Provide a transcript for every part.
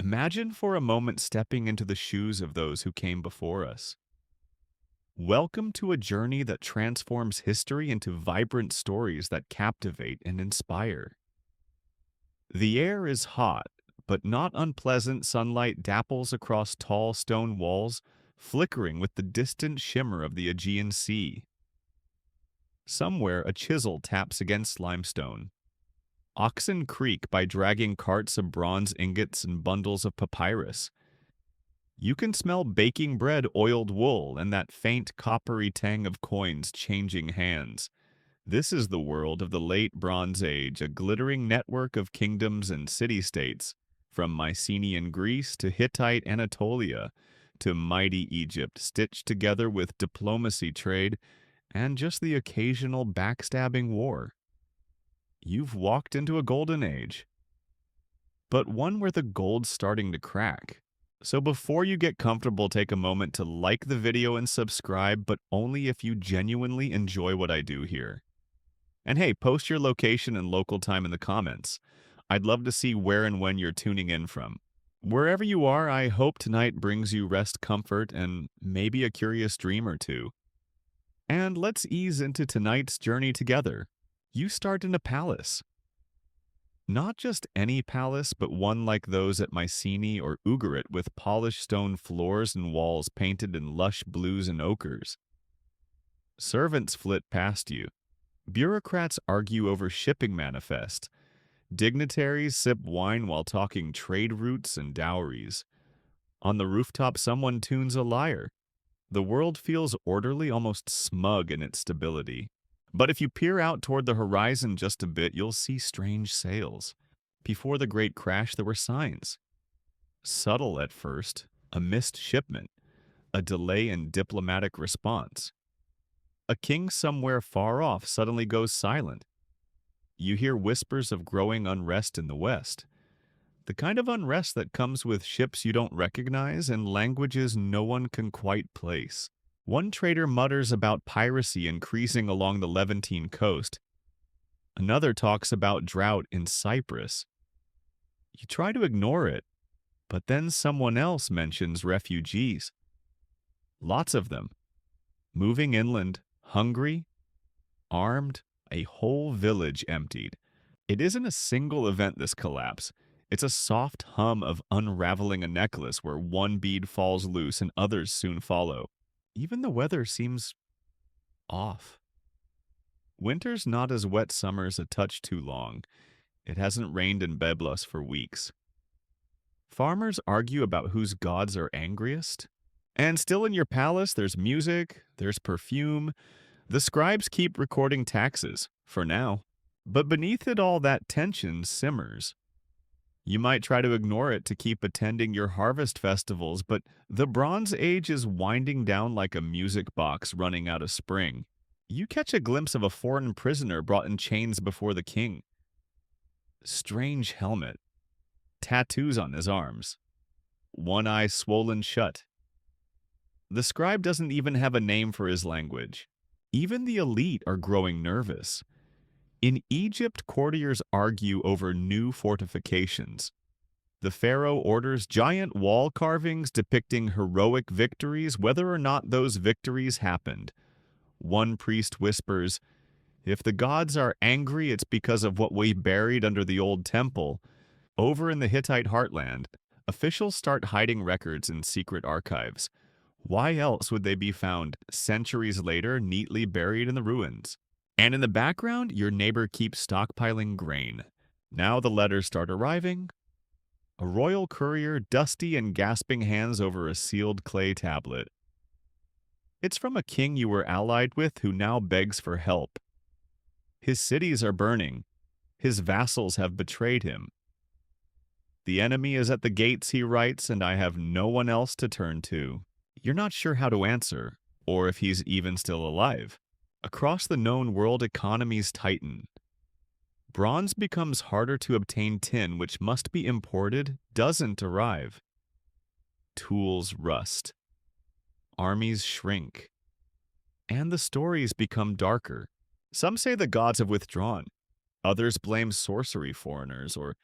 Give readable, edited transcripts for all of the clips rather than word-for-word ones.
Imagine for a moment stepping into the shoes of those who came before us. Welcome to a journey that transforms history into vibrant stories that captivate and inspire. The air is hot, but not unpleasant sunlight dapples across tall stone walls, flickering with the distant shimmer of the Aegean Sea. Somewhere a chisel taps against limestone. Oxen creak by dragging carts of bronze ingots and bundles of papyrus. You can smell baking bread, oiled wool, and that faint coppery tang of coins changing hands. This is the world of the late Bronze Age, a glittering network of kingdoms and city-states, from Mycenaean Greece to Hittite Anatolia to mighty Egypt, stitched together with diplomacy, trade, and just the occasional backstabbing war. You've walked into a golden age, but one where the gold's starting to crack. So before you get comfortable, take a moment to like the video and subscribe, but only if you genuinely enjoy what I do here. And hey, post your location and local time in the comments. I'd love to see where and when you're tuning in from. Wherever you are, I hope tonight brings you rest, comfort, and maybe a curious dream or two. And let's ease into tonight's journey together. You start in a palace. Not just any palace, but one like those at Mycenae or Ugarit with polished stone floors and walls painted in lush blues and ochres. Servants flit past you. Bureaucrats argue over shipping manifests. Dignitaries sip wine while talking trade routes and dowries. On the rooftop, someone tunes a lyre. The world feels orderly, almost smug in its stability. But if you peer out toward the horizon just a bit, you'll see strange sails. Before the Great Crash, there were signs. Subtle at first, a missed shipment, a delay in diplomatic response. A king somewhere far off suddenly goes silent. You hear whispers of growing unrest in the west. The kind of unrest that comes with ships you don't recognize and languages no one can quite place. One trader mutters about piracy increasing along the Levantine coast. Another talks about drought in Cyprus. You try to ignore it, but then someone else mentions refugees. Lots of them. Moving inland, hungry, armed, a whole village emptied. It isn't a single event, this collapse. It's a soft hum of unraveling a necklace where one bead falls loose and others soon follow. Even the weather seems off. Winter's not as wet, summer's a touch too long. It hasn't rained in Byblos for weeks. Farmers argue about whose gods are angriest. And still in your palace, there's music, there's perfume. The scribes keep recording taxes, for now. But beneath it all, that tension simmers. You might try to ignore it to keep attending your harvest festivals, but the Bronze Age is winding down like a music box running out of spring. You catch a glimpse of a foreign prisoner brought in chains before the king. Strange helmet. Tattoos on his arms. One eye swollen shut. The scribe doesn't even have a name for his language. Even the elite are growing nervous. In Egypt, courtiers argue over new fortifications. The pharaoh orders giant wall carvings depicting heroic victories, whether or not those victories happened. One priest whispers, "If the gods are angry, it's because of what we buried under the old temple." Over in the Hittite heartland, officials start hiding records in secret archives. Why else would they be found centuries later neatly buried in the ruins? And in the background, your neighbor keeps stockpiling grain. Now the letters start arriving. A royal courier, dusty and gasping hands over a sealed clay tablet. It's from a king you were allied with who now begs for help. His cities are burning. His vassals have betrayed him. The enemy is at the gates, he writes, and I have no one else to turn to. You're not sure how to answer, or if he's even still alive. Across the known world, economies tighten. Bronze becomes harder to obtain. Tin, which must be imported, doesn't arrive. Tools rust. Armies shrink. And the stories become darker. Some say the gods have withdrawn. Others blame sorcery foreigners, or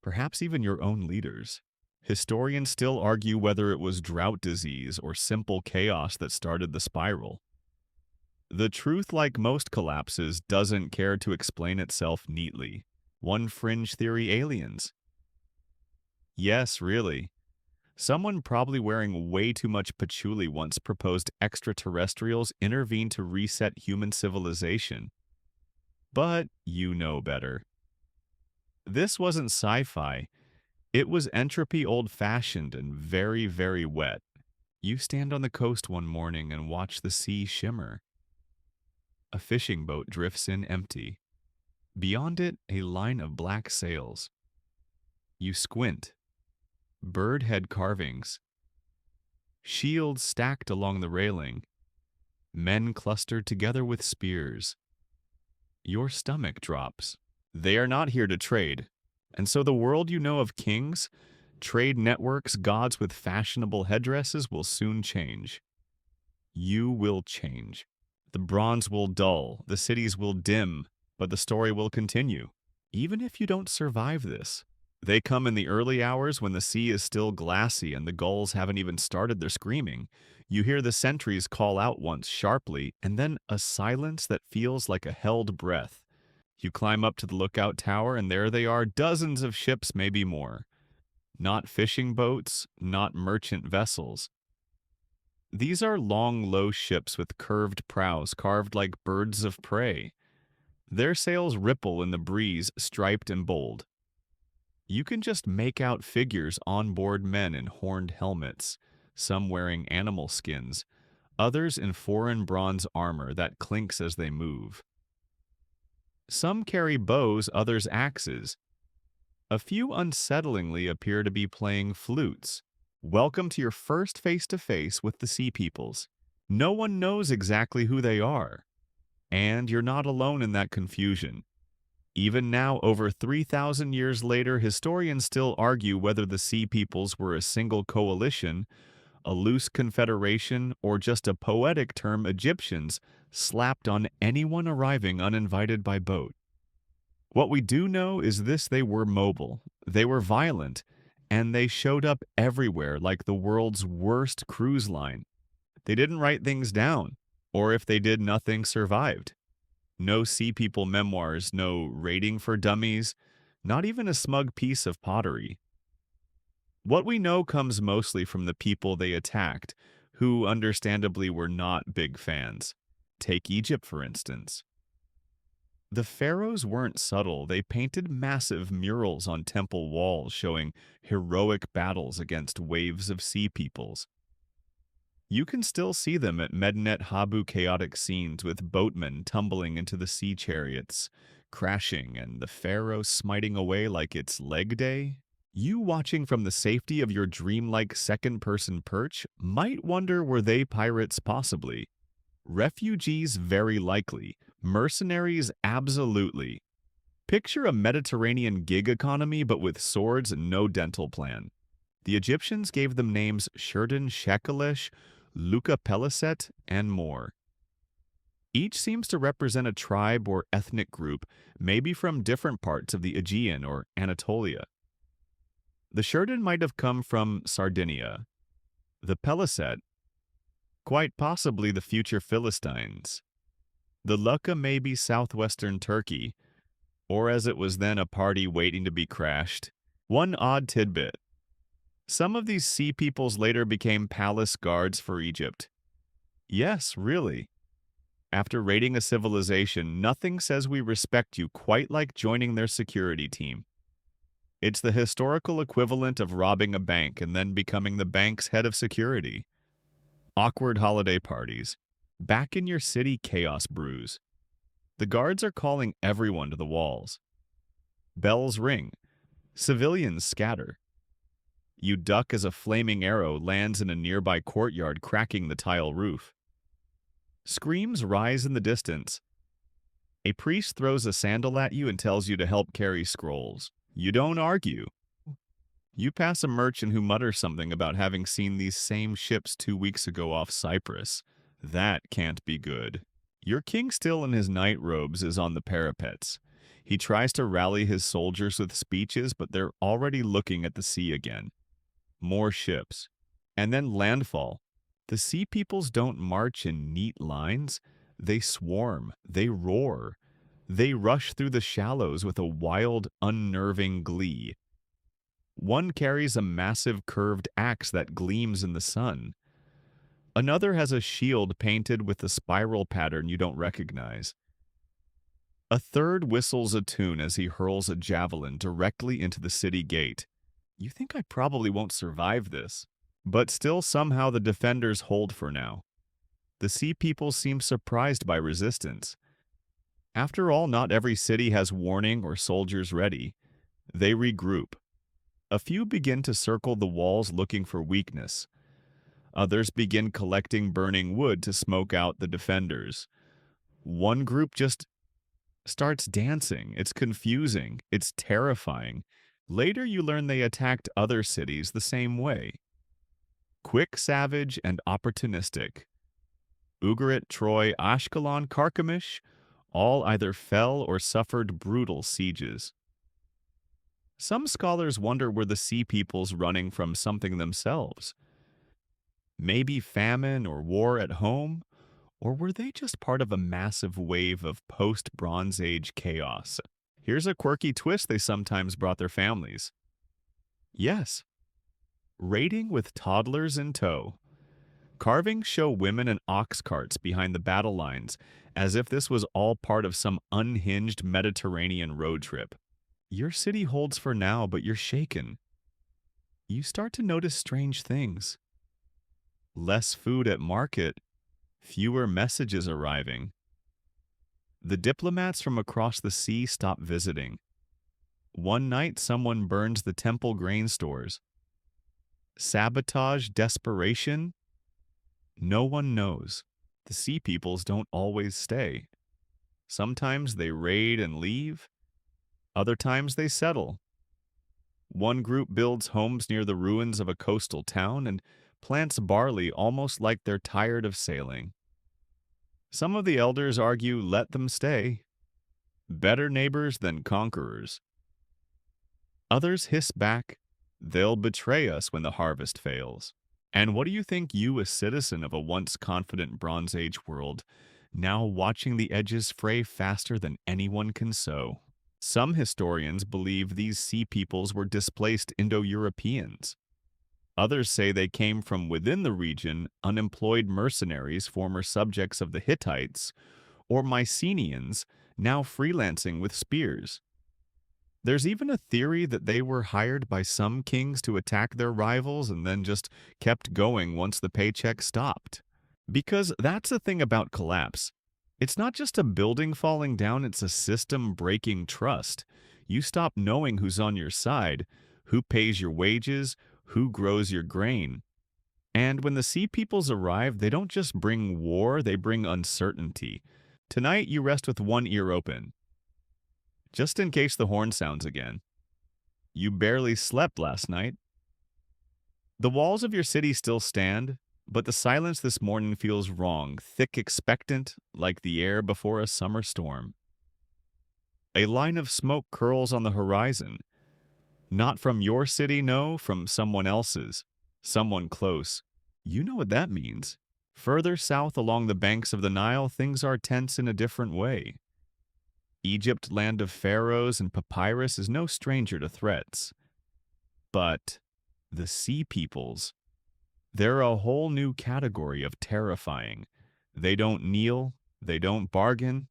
perhaps even your own leaders. Historians still argue whether it was drought disease or simple chaos that started the spiral. The truth, like most collapses, doesn't care to explain itself neatly. One fringe theory: aliens. Yes, really. Someone probably wearing way too much patchouli once proposed extraterrestrials intervene to reset human civilization. But you know better. This wasn't sci-fi. It was entropy old-fashioned and very, very wet. You stand on the coast one morning and watch the sea shimmer. A fishing boat drifts in empty. Beyond it, a line of black sails. You squint. Bird head carvings. Shields stacked along the railing. Men clustered together with spears. Your stomach drops. They are not here to trade. And so the world you know of kings, trade networks, gods with fashionable headdresses will soon change. You will change. The bronze will dull, the cities will dim, but the story will continue, even if you don't survive this. They come in the early hours when the sea is still glassy and the gulls haven't even started their screaming. You hear the sentries call out once sharply, and then a silence that feels like a held breath. You climb up to the lookout tower, and there they are, dozens of ships, maybe more. Not fishing boats, not merchant vessels. These are long, low ships with curved prows carved like birds of prey. Their sails ripple in the breeze, striped and bold. You can just make out figures on board, men in horned helmets, some wearing animal skins, others in foreign bronze armor that clinks as they move. Some carry bows, others axes. A few unsettlingly appear to be playing flutes. Welcome to your first face-to-face with the Sea Peoples. No one knows exactly who they are, and you're not alone in that confusion. Even now, over 3,000 years later, historians still argue whether the Sea Peoples were a single coalition, a loose confederation, or just a poetic term Egyptians slapped on anyone arriving uninvited by boat. What we do know is this: they were mobile, they were violent, and they showed up everywhere like the world's worst cruise line. They didn't write things down, or if they did, nothing survived. No Sea People memoirs, no rating for dummies, not even a smug piece of pottery. What we know comes mostly from the people they attacked, who understandably were not big fans. Take Egypt, for instance. The pharaohs weren't subtle. They painted massive murals on temple walls showing heroic battles against waves of sea peoples. You can still see them at Medinet Habu, chaotic scenes with boatmen tumbling into the sea chariots, crashing, and the pharaoh smiting away like it's leg day. You, watching from the safety of your dreamlike second-person perch, might wonder, were they pirates? Possibly. Refugees? Very likely. Mercenaries? Absolutely. Picture a Mediterranean gig economy, but with swords and no dental plan. The Egyptians gave them names: Sheridan, Shekelesh, Luca Peliset, and more. Each seems to represent a tribe or ethnic group, maybe from different parts of the Aegean or Anatolia. The Sheridan might have come from Sardinia. The Peliset, quite possibly the future Philistines. The Lucca may be southwestern Turkey, or as it was then, a party waiting to be crashed. One odd tidbit: some of these sea peoples later became palace guards for Egypt. Yes, really. After raiding a civilization, nothing says we respect you quite like joining their security team. It's the historical equivalent of robbing a bank and then becoming the bank's head of security. Awkward holiday parties. Back in your city, chaos brews. The guards are calling everyone to the walls. Bells ring. Civilians scatter. You duck as a flaming arrow lands in a nearby courtyard, cracking the tile roof. Screams rise in the distance. A priest throws a sandal at you and tells you to help carry scrolls. You don't argue. You pass a merchant who mutters something about having seen these same ships 2 weeks ago off Cyprus. That can't be good. Your king, still in his night robes, is on the parapets. He tries to rally his soldiers with speeches, but they're already looking at the sea again. more ships, and then landfall. The sea peoples don't march in neat lines. They swarm, they roar, they rush through the shallows with a wild, unnerving glee. One carries a massive curved axe that gleams in the sun. Another has a shield painted with a spiral pattern you don't recognize. A third whistles a tune as he hurls a javelin directly into the city gate. You think I probably won't survive this. But still, somehow the defenders hold for now. The sea people seem surprised by resistance. After all, not every city has warning or soldiers ready. They regroup. A few begin to circle the walls looking for weakness. Others begin collecting burning wood to smoke out the defenders. One group just starts dancing. It's confusing. It's terrifying. Later, you learn they attacked other cities the same way. Quick, savage, and opportunistic. Ugarit, Troy, Ashkelon, Carchemish, all either fell or suffered brutal sieges. Some scholars wonder were the sea peoples running from something themselves. Maybe famine or war at home? Or were they just part of a massive wave of post-Bronze Age chaos? Here's a quirky twist they sometimes brought their families. Yes, raiding with toddlers in tow. Carvings show women in ox carts behind the battle lines, as if this was all part of some unhinged Mediterranean road trip. Your city holds for now, but you're shaken. You start to notice strange things. Less food at market, fewer messages arriving. The diplomats from across the sea stop visiting. One night, someone burns the temple grain stores. Sabotage, desperation? No one knows. The sea peoples don't always stay. Sometimes they raid and leave. Other times they settle. One group builds homes near the ruins of a coastal town and plants barley almost like they're tired of sailing. Some of the elders argue, let them stay. Better neighbors than conquerors. Others hiss back, they'll betray us when the harvest fails. And what do you think, you, a citizen of a once confident Bronze Age world, now watching the edges fray faster than anyone can sew? Some historians believe these sea peoples were displaced Indo-Europeans. Others say they came from within the region, unemployed mercenaries, former subjects of the Hittites, or Mycenaeans, now freelancing with spears. There's even a theory that they were hired by some kings to attack their rivals and then just kept going once the paycheck stopped. Because that's the thing about collapse. It's not just a building falling down, it's a system breaking trust. You stop knowing who's on your side, who pays your wages, who grows your grain. And when the sea peoples arrive, they don't just bring war, they bring uncertainty. Tonight, you rest with one ear open, just in case the horn sounds again. You barely slept last night. The walls of your city still stand, but the silence this morning feels wrong, thick, expectant, like the air before a summer storm. A line of smoke curls on the horizon. Not from your city, no, from someone else's. Someone close. You know what that means. Further south along the banks of the Nile, things are tense in a different way. Egypt, land of pharaohs and papyrus, is no stranger to threats. But the sea peoples, they're a whole new category of terrifying. They don't kneel, they don't bargain,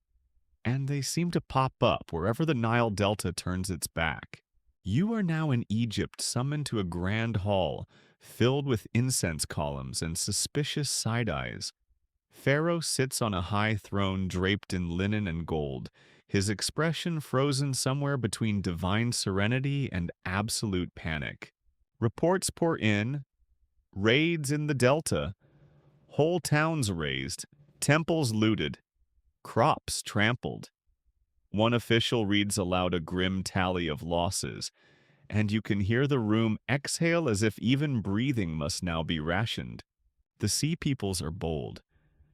and they seem to pop up wherever the Nile Delta turns its back. You are now in Egypt, summoned to a grand hall filled with incense columns and suspicious side-eyes. Pharaoh sits on a high throne draped in linen and gold, his expression frozen somewhere between divine serenity and absolute panic. Reports pour in, raids in the Delta, whole towns razed, temples looted, crops trampled. One official reads aloud a grim tally of losses, and you can hear the room exhale as if even breathing must now be rationed. The sea peoples are bold.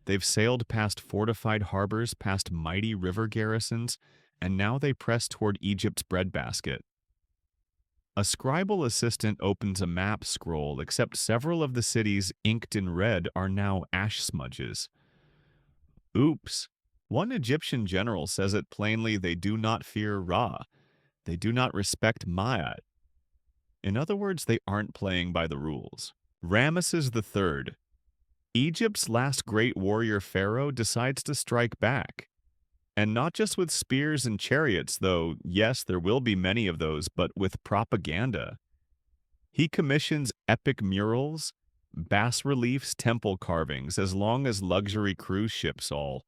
They've sailed past fortified harbors, past mighty river garrisons, and now they press toward Egypt's breadbasket. A scribal assistant opens a map scroll, except several of the cities inked in red are now ash smudges. Oops. One Egyptian general says it plainly: they do not fear Ra. They do not respect Ma'at. In other words, they aren't playing by the rules. Ramesses III, Egypt's last great warrior pharaoh, decides to strike back. And not just with spears and chariots, though, yes, there will be many of those, but with propaganda. He commissions epic murals, bas-reliefs, temple carvings, as long as luxury cruise ships all,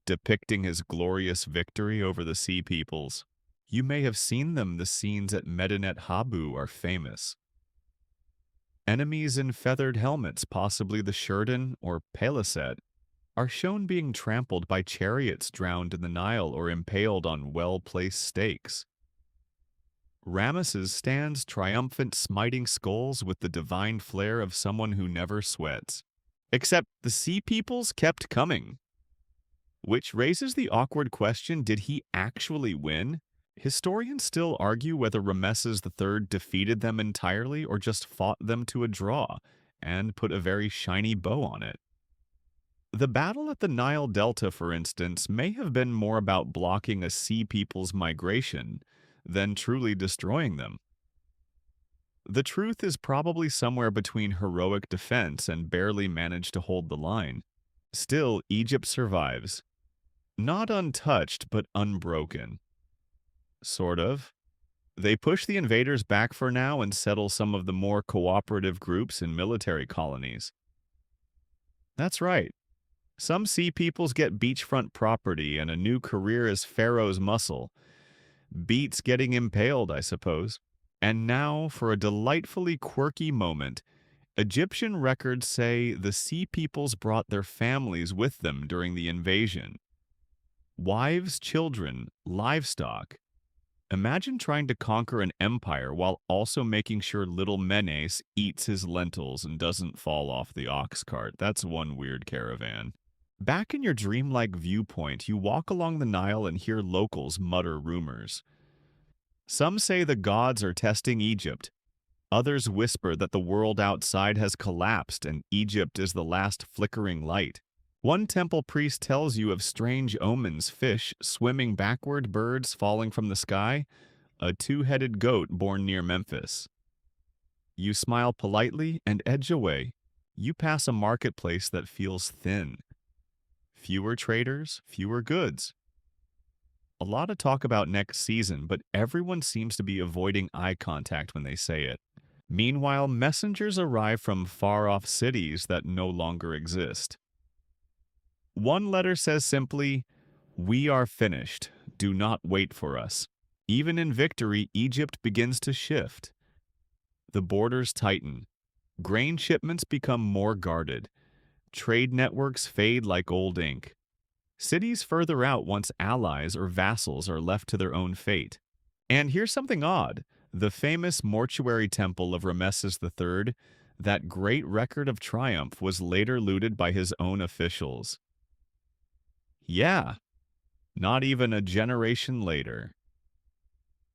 depicting his glorious victory over the sea peoples. You may have seen them. The scenes at Medinet Habu are famous. Enemies in feathered helmets, possibly the Sheridan or Peliset, are shown being trampled by chariots drowned in the Nile or impaled on well-placed stakes. Ramesses stands triumphant, smiting skulls with the divine flair of someone who never sweats. Except the sea peoples kept coming. Which raises the awkward question, did he actually win? Historians still argue whether Ramesses III defeated them entirely or just fought them to a draw and put a very shiny bow on it. The battle at the Nile Delta, for instance, may have been more about blocking a sea people's migration than truly destroying them. The truth is probably somewhere between heroic defense and barely managed to hold the line. Still, Egypt survives. Not untouched, but unbroken. Sort of. They push the invaders back for now and settle some of the more cooperative groups in military colonies. That's right. Some sea peoples get beachfront property and a new career as Pharaoh's muscle. Beats getting impaled, I suppose. And now, for a delightfully quirky moment, Egyptian records say the sea peoples brought their families with them during the invasion. Wives, children, livestock. Imagine trying to conquer an empire while also making sure little Menes eats his lentils and doesn't fall off the ox cart. That's one weird caravan. Back in your dreamlike viewpoint, you walk along the Nile and hear locals mutter rumors. Some say the gods are testing Egypt. Others whisper that the world outside has collapsed and Egypt is the last flickering light. One temple priest tells you of strange omens: fish swimming backward, birds falling from the sky, a two-headed goat born near Memphis. You smile politely and edge away. You pass a marketplace that feels thin. Fewer traders, fewer goods. A lot of talk about next season, but everyone seems to be avoiding eye contact when they say it. Meanwhile, messengers arrive from far-off cities that no longer exist. One letter says simply, "We are finished. Do not wait for us." Even in victory, Egypt begins to shift. The borders tighten. Grain shipments become more guarded. Trade networks fade like old ink. Cities further out once allies or vassals are left to their own fate. And here's something odd. The famous mortuary temple of Ramesses III, that great record of triumph, was later looted by his own officials. Yeah, not even a generation later.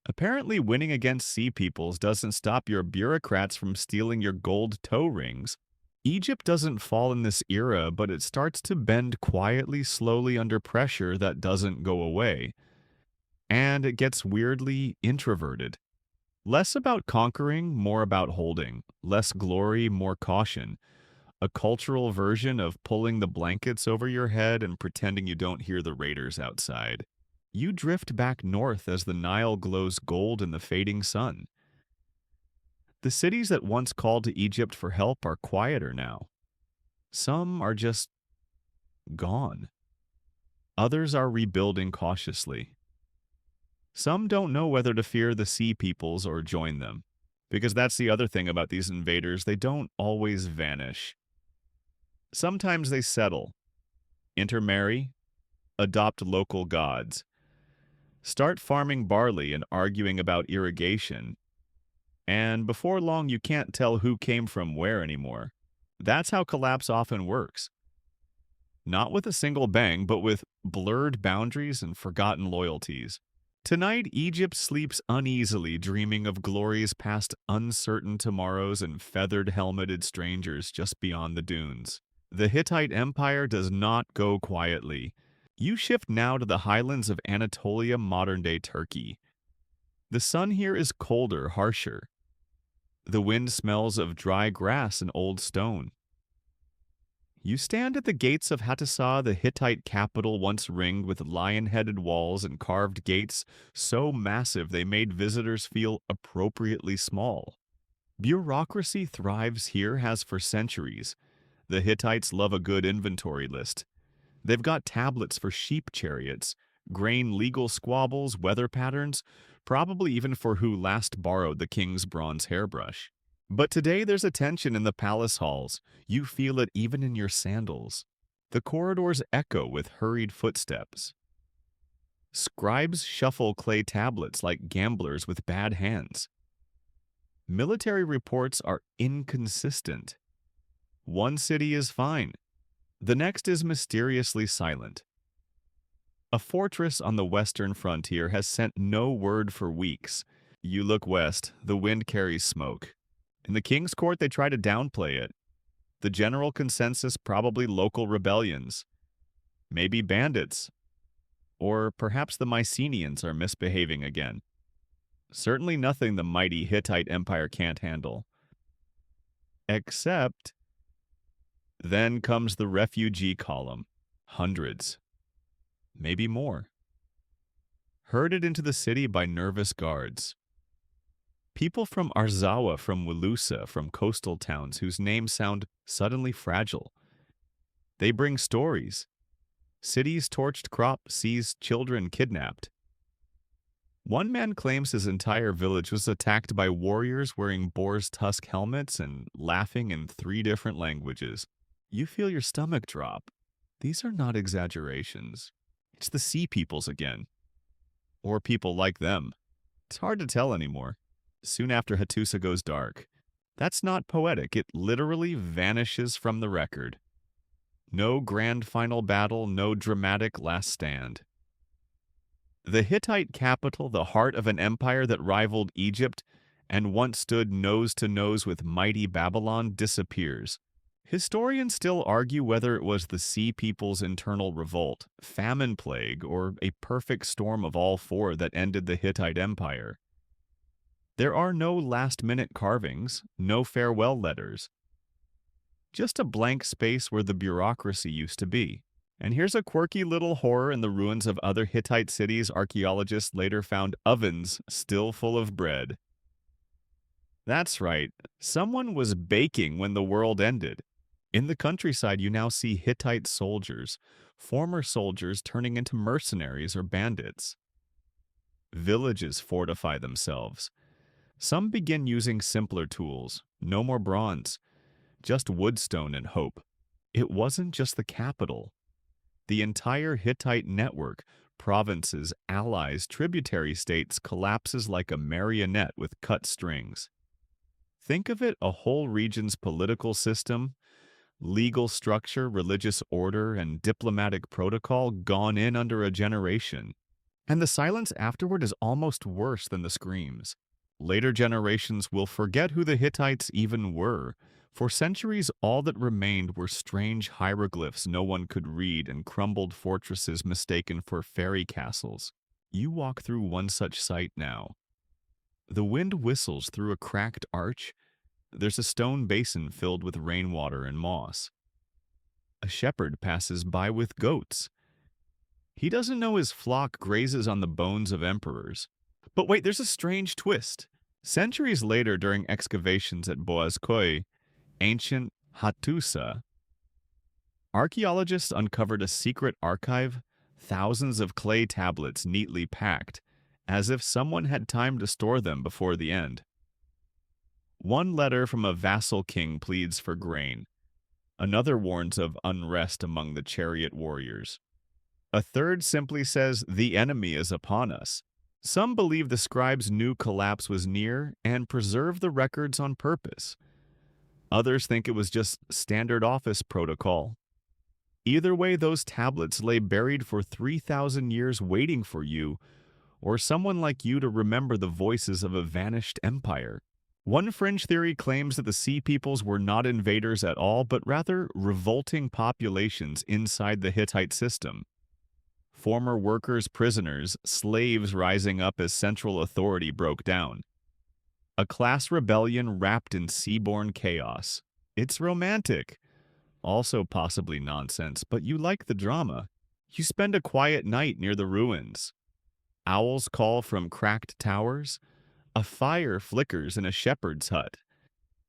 Apparently, winning against sea peoples doesn't stop your bureaucrats from stealing your gold toe rings. Egypt doesn't fall in this era, but it starts to bend quietly, slowly under pressure that doesn't go away. And it gets weirdly introverted. Less about conquering, more about holding. Less glory, more caution. A cultural version of pulling the blankets over your head and pretending you don't hear the raiders outside. You drift back north as the Nile glows gold in the fading sun. The cities that once called to Egypt for help are quieter now. Some are just gone. Others are rebuilding cautiously. Some don't know whether to fear the sea peoples or join them. Because that's the other thing about these invaders, they don't always vanish. Sometimes they settle, intermarry, adopt local gods, start farming barley and arguing about irrigation, and before long you can't tell who came from where anymore. That's how collapse often works. Not with a single bang, but with blurred boundaries and forgotten loyalties. Tonight, Egypt sleeps uneasily, dreaming of glories past uncertain tomorrows and feathered helmeted strangers just beyond the dunes. The Hittite Empire does not go quietly. You shift now to the highlands of Anatolia, modern-day Turkey. The sun here is colder, harsher. The wind smells of dry grass and old stone. You stand at the gates of Hattusa, the Hittite capital once ringed with lion-headed walls and carved gates so massive they made visitors feel appropriately small. Bureaucracy thrives here, has for centuries. The Hittites love a good inventory list. They've got tablets for sheep chariots, grain legal squabbles, weather patterns, probably even for who last borrowed the king's bronze hairbrush. But today there's a tension in the palace halls. You feel it even in your sandals. The corridors echo with hurried footsteps. Scribes shuffle clay tablets like gamblers with bad hands. Military reports are inconsistent. One city is fine. The next is mysteriously silent. A fortress on the western frontier has sent no word for weeks. You look west, the wind carries smoke. In the king's court, they try to downplay it. The general consensus, probably local rebellions. Maybe bandits. Or perhaps the Mycenaeans are misbehaving again. Certainly nothing the mighty Hittite Empire can't handle. Except, then comes the refugee column. Hundreds. Maybe more. Herded into the city by nervous guards. People from Arzawa, from Wilusa, from coastal towns whose names sound suddenly fragile. They bring stories. Cities torched, crop seized, children kidnapped. One man claims his entire village was attacked by warriors wearing boar's tusk helmets and laughing in 3 different languages. You feel your stomach drop. These are not exaggerations. It's the sea peoples again. Or people like them. It's hard to tell anymore. Soon after Hattusa goes dark. That's not poetic. It literally vanishes from the record. No grand final battle, no dramatic last stand. The Hittite capital, the heart of an empire that rivaled Egypt and once stood nose to nose with mighty Babylon, disappears. Historians still argue whether it was the Sea People's internal revolt, famine plague, or a perfect storm of all 4 that ended the Hittite Empire. There are no last-minute carvings, no farewell letters. Just a blank space where the bureaucracy used to be. And here's a quirky little horror: in the ruins of other Hittite cities, archaeologists later found ovens still full of bread. That's right, someone was baking when the world ended. In the countryside, you now see Hittite soldiers, former soldiers turning into mercenaries or bandits. Villages fortify themselves. Some begin using simpler tools, no more bronze, just woodstone and hope. It wasn't just the capital. The entire Hittite network, provinces, allies, tributary states, collapses like a marionette with cut strings. Think of it: a whole region's political system, legal structure, religious order, and diplomatic protocol gone in under a generation. And the silence afterward is almost worse than the screams. Later generations will forget who the Hittites even were. For centuries, all that remained were strange hieroglyphs no one could read and crumbled fortresses mistaken for fairy castles. You walk through one such site now. The wind whistles through a cracked arch. There's a stone basin filled with rainwater and moss. A shepherd passes by with goats. He doesn't know his flock grazes on the bones of emperors. But wait, there's a strange twist. Centuries later, during excavations at Boğazköy, ancient Hattusa, archaeologists uncovered a secret archive, thousands of clay tablets neatly packed, as if someone had time to store them before the end. One letter from a vassal king pleads for grain. Another warns of unrest among the chariot warriors. A third simply says, "The enemy is upon us." Some believe the scribes knew collapse was near and preserved the records on purpose. Others think it was just standard office protocol. Either way, those tablets lay buried for 3,000 years waiting for you, or someone like you to remember the voices of a vanished empire. One fringe theory claims that the Sea Peoples were not invaders at all, but rather revolting populations inside the Hittite system. Former workers, prisoners, slaves rising up as central authority broke down. A class rebellion wrapped in seaborne chaos. It's romantic. Also possibly nonsense, but you like the drama. You spend a quiet night near the ruins. Owls call from cracked towers. A fire flickers in a shepherd's hut.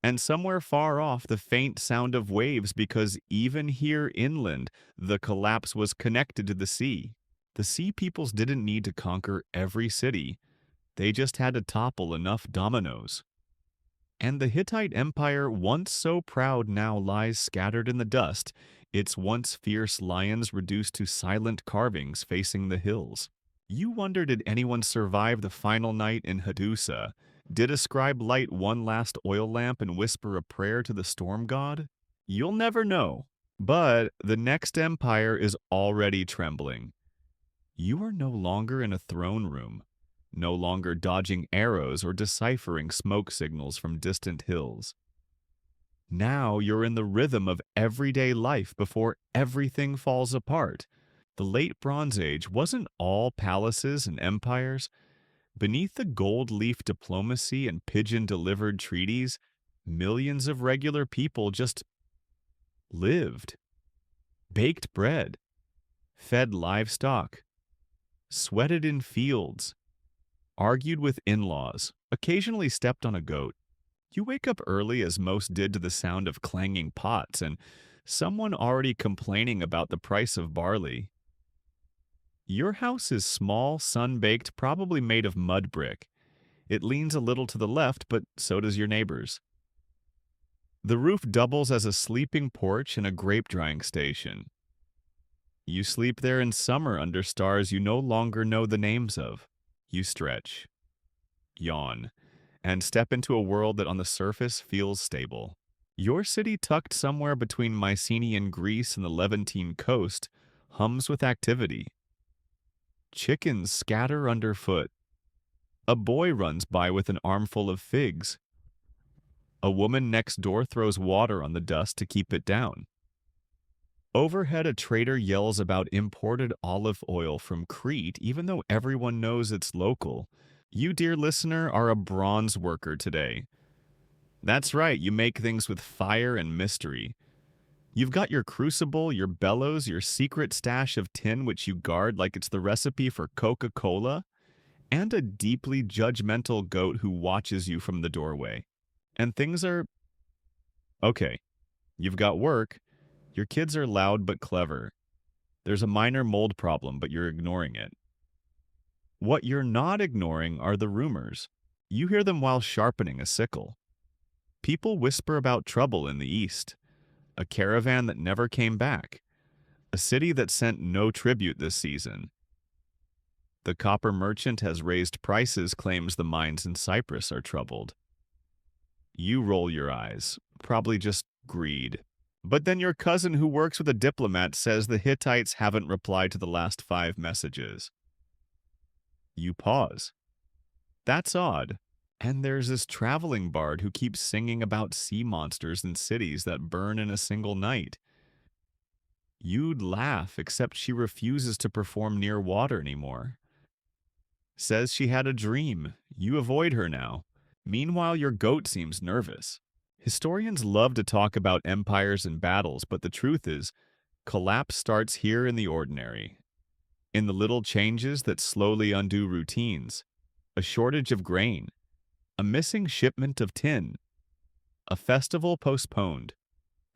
And somewhere far off, the faint sound of waves, because even here inland, the collapse was connected to the sea. The Sea Peoples didn't need to conquer every city. They just had to topple enough dominoes. And the Hittite Empire, once so proud, now lies scattered in the dust, its once fierce lions reduced to silent carvings facing the hills. You wonder, did anyone survive the final night in Hadusa? Did a scribe light one last oil lamp and whisper a prayer to the storm god? You'll never know. But the next empire is already trembling. You are no longer in a throne room, no longer dodging arrows or deciphering smoke signals from distant hills. Now you're in the rhythm of everyday life before everything falls apart. The late Bronze Age wasn't all palaces and empires. Beneath the gold-leaf diplomacy and pigeon-delivered treaties, millions of regular people just lived, baked bread, fed livestock, sweated in fields, argued with in-laws, occasionally stepped on a goat. You wake up early, as most did, to the sound of clanging pots and someone already complaining about the price of barley. Your house is small, sun-baked, probably made of mud brick. It leans a little to the left, but so does your neighbor's. The roof doubles as a sleeping porch and a grape-drying station. You sleep there in summer under stars you no longer know the names of. You stretch, yawn, and step into a world that on the surface feels stable. Your city, tucked somewhere between Mycenaean Greece and the Levantine coast, hums with activity. Chickens scatter underfoot. A boy runs by with an armful of figs. A woman next door throws water on the dust to keep it down. Overhead, a trader yells about imported olive oil from Crete, even though everyone knows it's local. You, dear listener, are a bronze worker today. That's right, you make things with fire and mystery. You've got your crucible, your bellows, your secret stash of tin which you guard like it's the recipe for Coca-Cola, and a deeply judgmental goat who watches you from the doorway. And things are... okay, you've got work. Your kids are loud but clever. There's a minor mold problem, but you're ignoring it. What you're not ignoring are the rumors. You hear them while sharpening a sickle. People whisper about trouble in the east. A caravan that never came back. A city that sent no tribute this season. The copper merchant has raised prices, claims the mines in Cyprus are troubled. You roll your eyes, probably just greed. But then your cousin who works with a diplomat says the Hittites haven't replied to the last 5 messages. You pause. That's odd. And there's this traveling bard who keeps singing about sea monsters and cities that burn in a single night. You'd laugh, except she refuses to perform near water anymore. Says she had a dream. You avoid her now. Meanwhile, your goat seems nervous. Historians love to talk about empires and battles, but the truth is, collapse starts here in the ordinary. In the little changes that slowly undo routines. A shortage of grain. A missing shipment of tin. A festival postponed.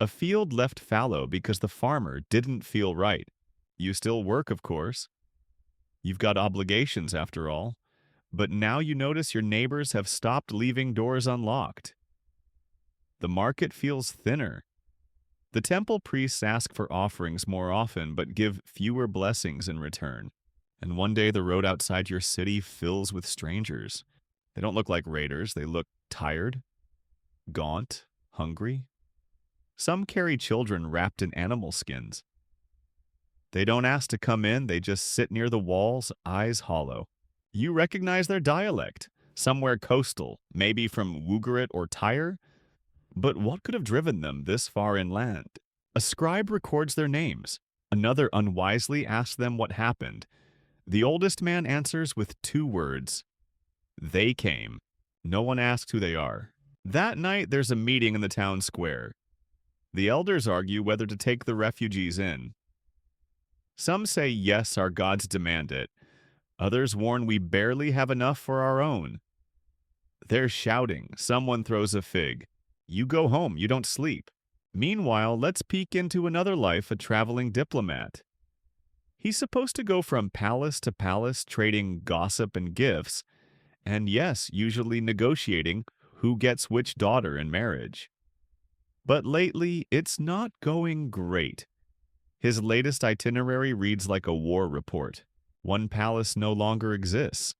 A field left fallow because the farmer didn't feel right. You still work, of course. You've got obligations, after all. But now you notice your neighbors have stopped leaving doors unlocked. The market feels thinner. The temple priests ask for offerings more often, but give fewer blessings in return. And one day the road outside your city fills with strangers. They don't look like raiders. They look tired, gaunt, hungry. Some carry children wrapped in animal skins. They don't ask to come in. They just sit near the walls, eyes hollow. You recognize their dialect, somewhere coastal, maybe from Wugarit or Tyre, but what could have driven them this far inland? A scribe records their names. Another unwisely asks them what happened. The oldest man answers with 2 words. They came. No one asks who they are. That night, there's a meeting in the town square. The elders argue whether to take the refugees in. Some say yes, our gods demand it. Others warn we barely have enough for our own. They're shouting. Someone throws a fig. You go home, you don't sleep. Meanwhile, let's peek into another life, a traveling diplomat. He's supposed to go from palace to palace trading gossip and gifts, and yes, usually negotiating who gets which daughter in marriage. But lately, it's not going great. His latest itinerary reads like a war report. One palace no longer exists.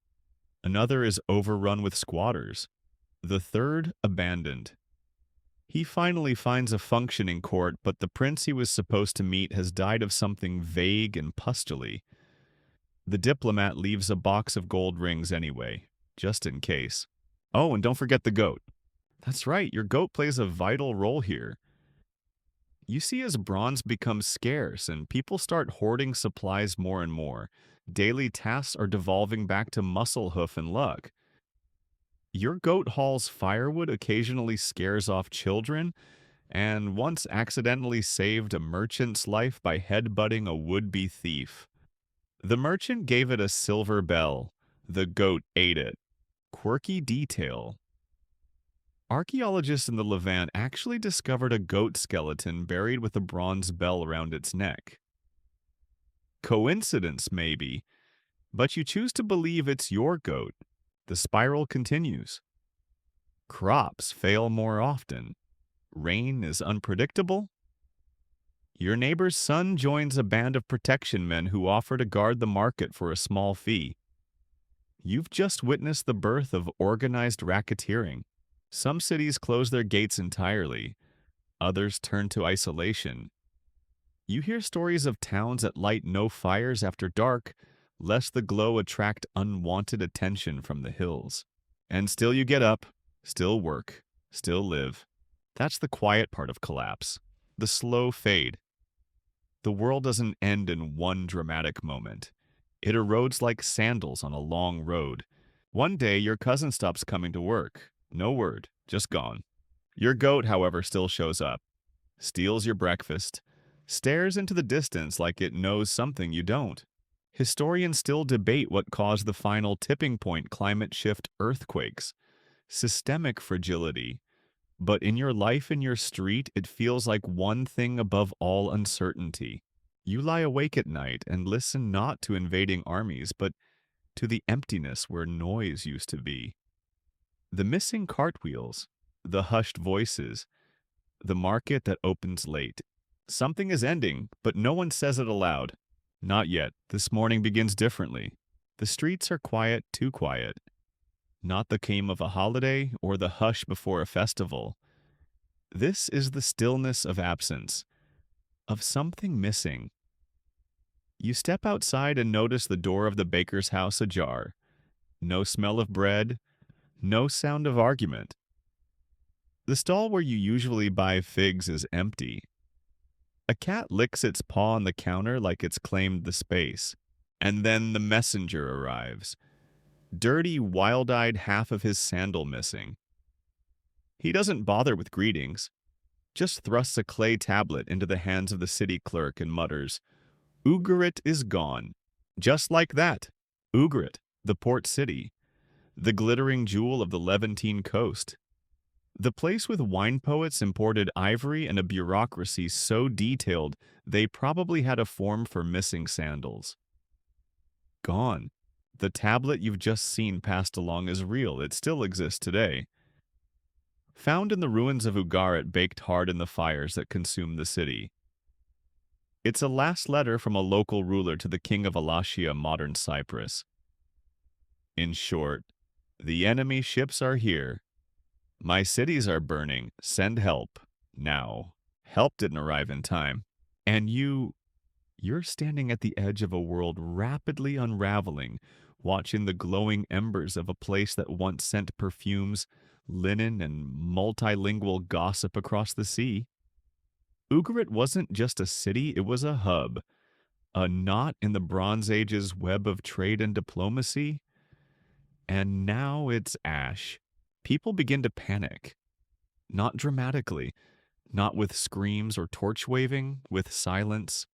Another is overrun with squatters. The third abandoned. He finally finds a functioning court, but the prince he was supposed to meet has died of something vague and pustily. The diplomat leaves a box of gold rings anyway, just in case. Oh, and don't forget the goat. That's right, your goat plays a vital role here. You see, as bronze becomes scarce and people start hoarding supplies more and more, daily tasks are devolving back to muscle, hoof, and luck. Your goat hauls firewood, occasionally scares off children, and once accidentally saved a merchant's life by headbutting a would-be thief. The merchant gave it a silver bell. The goat ate it. Quirky detail. Archaeologists in the Levant actually discovered a goat skeleton buried with a bronze bell around its neck. Coincidence, maybe, but you choose to believe it's your goat. The spiral continues. Crops fail more often. Rain is unpredictable. Your neighbor's son joins a band of protection men who offer to guard the market for a small fee. You've just witnessed the birth of organized racketeering. Some cities close their gates entirely. Others turn to isolation. You hear stories of towns that light no fires after dark, lest the glow attract unwanted attention from the hills. And still you get up, still work, still live. That's the quiet part of collapse, the slow fade. The world doesn't end in one dramatic moment. It erodes like sandals on a long road. One day your cousin stops coming to work. No word, just gone. Your goat, however, still shows up, steals your breakfast, stares into the distance like it knows something you don't. Historians still debate what caused the final tipping point: climate shift, earthquakes, systemic fragility. But in your life, in your street, it feels like one thing above all uncertainty. You lie awake at night and listen not to invading armies, but to the emptiness where noise used to be. The missing cartwheels, the hushed voices, the market that opens late. Something is ending, but no one says it aloud. Not yet. This morning begins differently. The streets are quiet, too quiet. Not the calm of a holiday or the hush before a festival. This is the stillness of absence, of something missing. You step outside and notice the door of the baker's house ajar. No smell of bread, no sound of argument. The stall where you usually buy figs is empty. A cat licks its paw on the counter like it's claimed the space. And then the messenger arrives. Dirty, wild-eyed, half of his sandal missing. He doesn't bother with greetings, just thrusts a clay tablet into the hands of the city clerk and mutters, "Ugarit is gone." Just like that. Ugarit, the port city, the glittering jewel of the Levantine coast. The place with wine poets, imported ivory, and a bureaucracy so detailed they probably had a form for missing sandals. Gone. The tablet you've just seen passed along is real. It still exists today. Found in the ruins of Ugarit, baked hard in the fires that consume the city. It's a last letter from a local ruler to the king of Alashia, modern Cyprus. In short, the enemy ships are here. My cities are burning. Send help. Now. Help didn't arrive in time. And you're standing at the edge of a world rapidly unraveling, watching the glowing embers of a place that once sent perfumes, linen, and multilingual gossip across the sea. Ugarit wasn't just a city, it was a hub, a knot in the Bronze Age's web of trade and diplomacy. And now it's ash. People begin to panic. Not dramatically, not with screams or torch waving, with silence.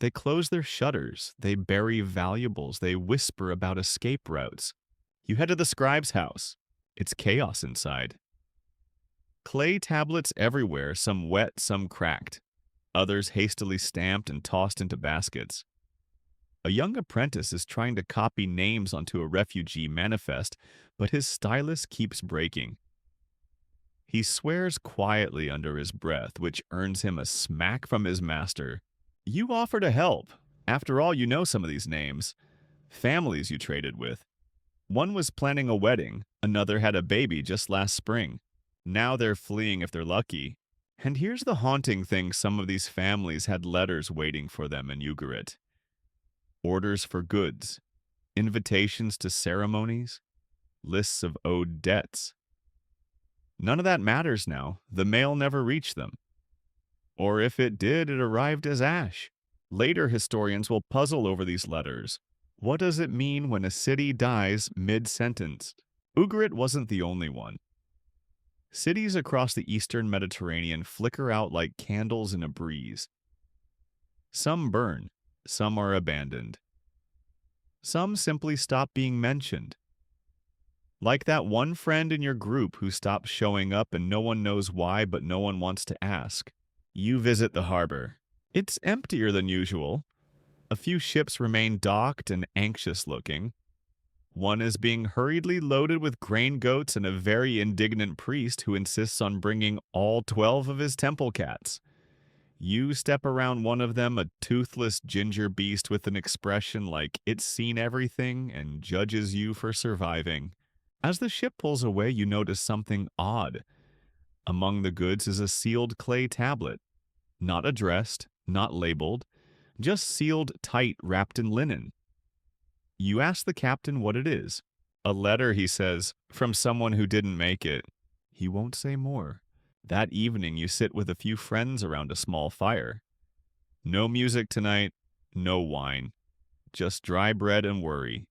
They close their shutters, they bury valuables, they whisper about escape routes. You head to the scribe's house. It's chaos inside. Clay tablets everywhere, some wet, some cracked, others hastily stamped and tossed into baskets. A young apprentice is trying to copy names onto a refugee manifest, but his stylus keeps breaking. He swears quietly under his breath, which earns him a smack from his master. You offer to help. After all, you know some of these names. Families you traded with. One was planning a wedding, another had a baby just last spring. Now they're fleeing if they're lucky. And here's the haunting thing, some of these families had letters waiting for them in Ugarit. Orders for goods, invitations to ceremonies, lists of owed debts. None of that matters now. The mail never reached them. Or if it did, it arrived as ash. Later historians will puzzle over these letters. What does it mean when a city dies mid-sentence? Ugarit wasn't the only one. Cities across the eastern Mediterranean flicker out like candles in a breeze. Some burn, some are abandoned. Some simply stop being mentioned. Like that one friend in your group who stops showing up and no one knows why, but no one wants to ask. You visit the harbor. It's emptier than usual. A few ships remain docked and anxious-looking. One is being hurriedly loaded with grain goats and a very indignant priest who insists on bringing all 12 of his temple cats. You step around one of them, a toothless ginger beast with an expression like it's seen everything and judges you for surviving. As the ship pulls away, you notice something odd. Among the goods is a sealed clay tablet. Not addressed, not labeled, just sealed tight, wrapped in linen. You ask the captain what it is. A letter, he says, from someone who didn't make it. He won't say more. That evening you sit with a few friends around a small fire. No music tonight, no wine. Just dry bread and worry.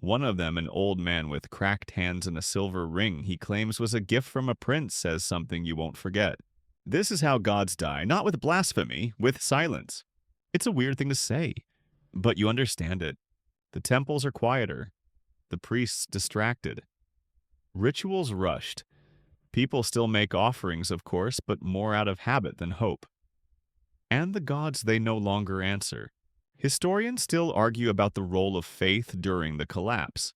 One of them, an old man with cracked hands and a silver ring he claims was a gift from a prince, says something you won't forget. This is how gods die, not with blasphemy, with silence. It's a weird thing to say, but you understand it. The temples are quieter. The priests distracted. Rituals rushed. People still make offerings, of course, but more out of habit than hope. And the gods they no longer answer. Historians still argue about the role of faith during the collapse.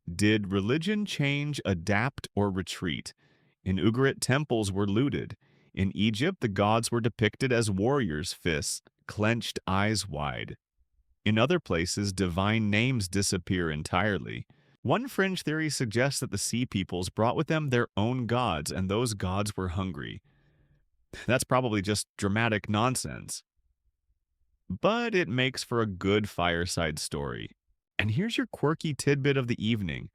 Did religion change, adapt, or retreat? In Ugarit, temples were looted. In Egypt, the gods were depicted as warriors' fists, clenched eyes wide. In other places, divine names disappear entirely. One fringe theory suggests that the sea peoples brought with them their own gods, and those gods were hungry. That's probably just dramatic nonsense. But it makes for a good fireside story. And here's your quirky tidbit of the evening.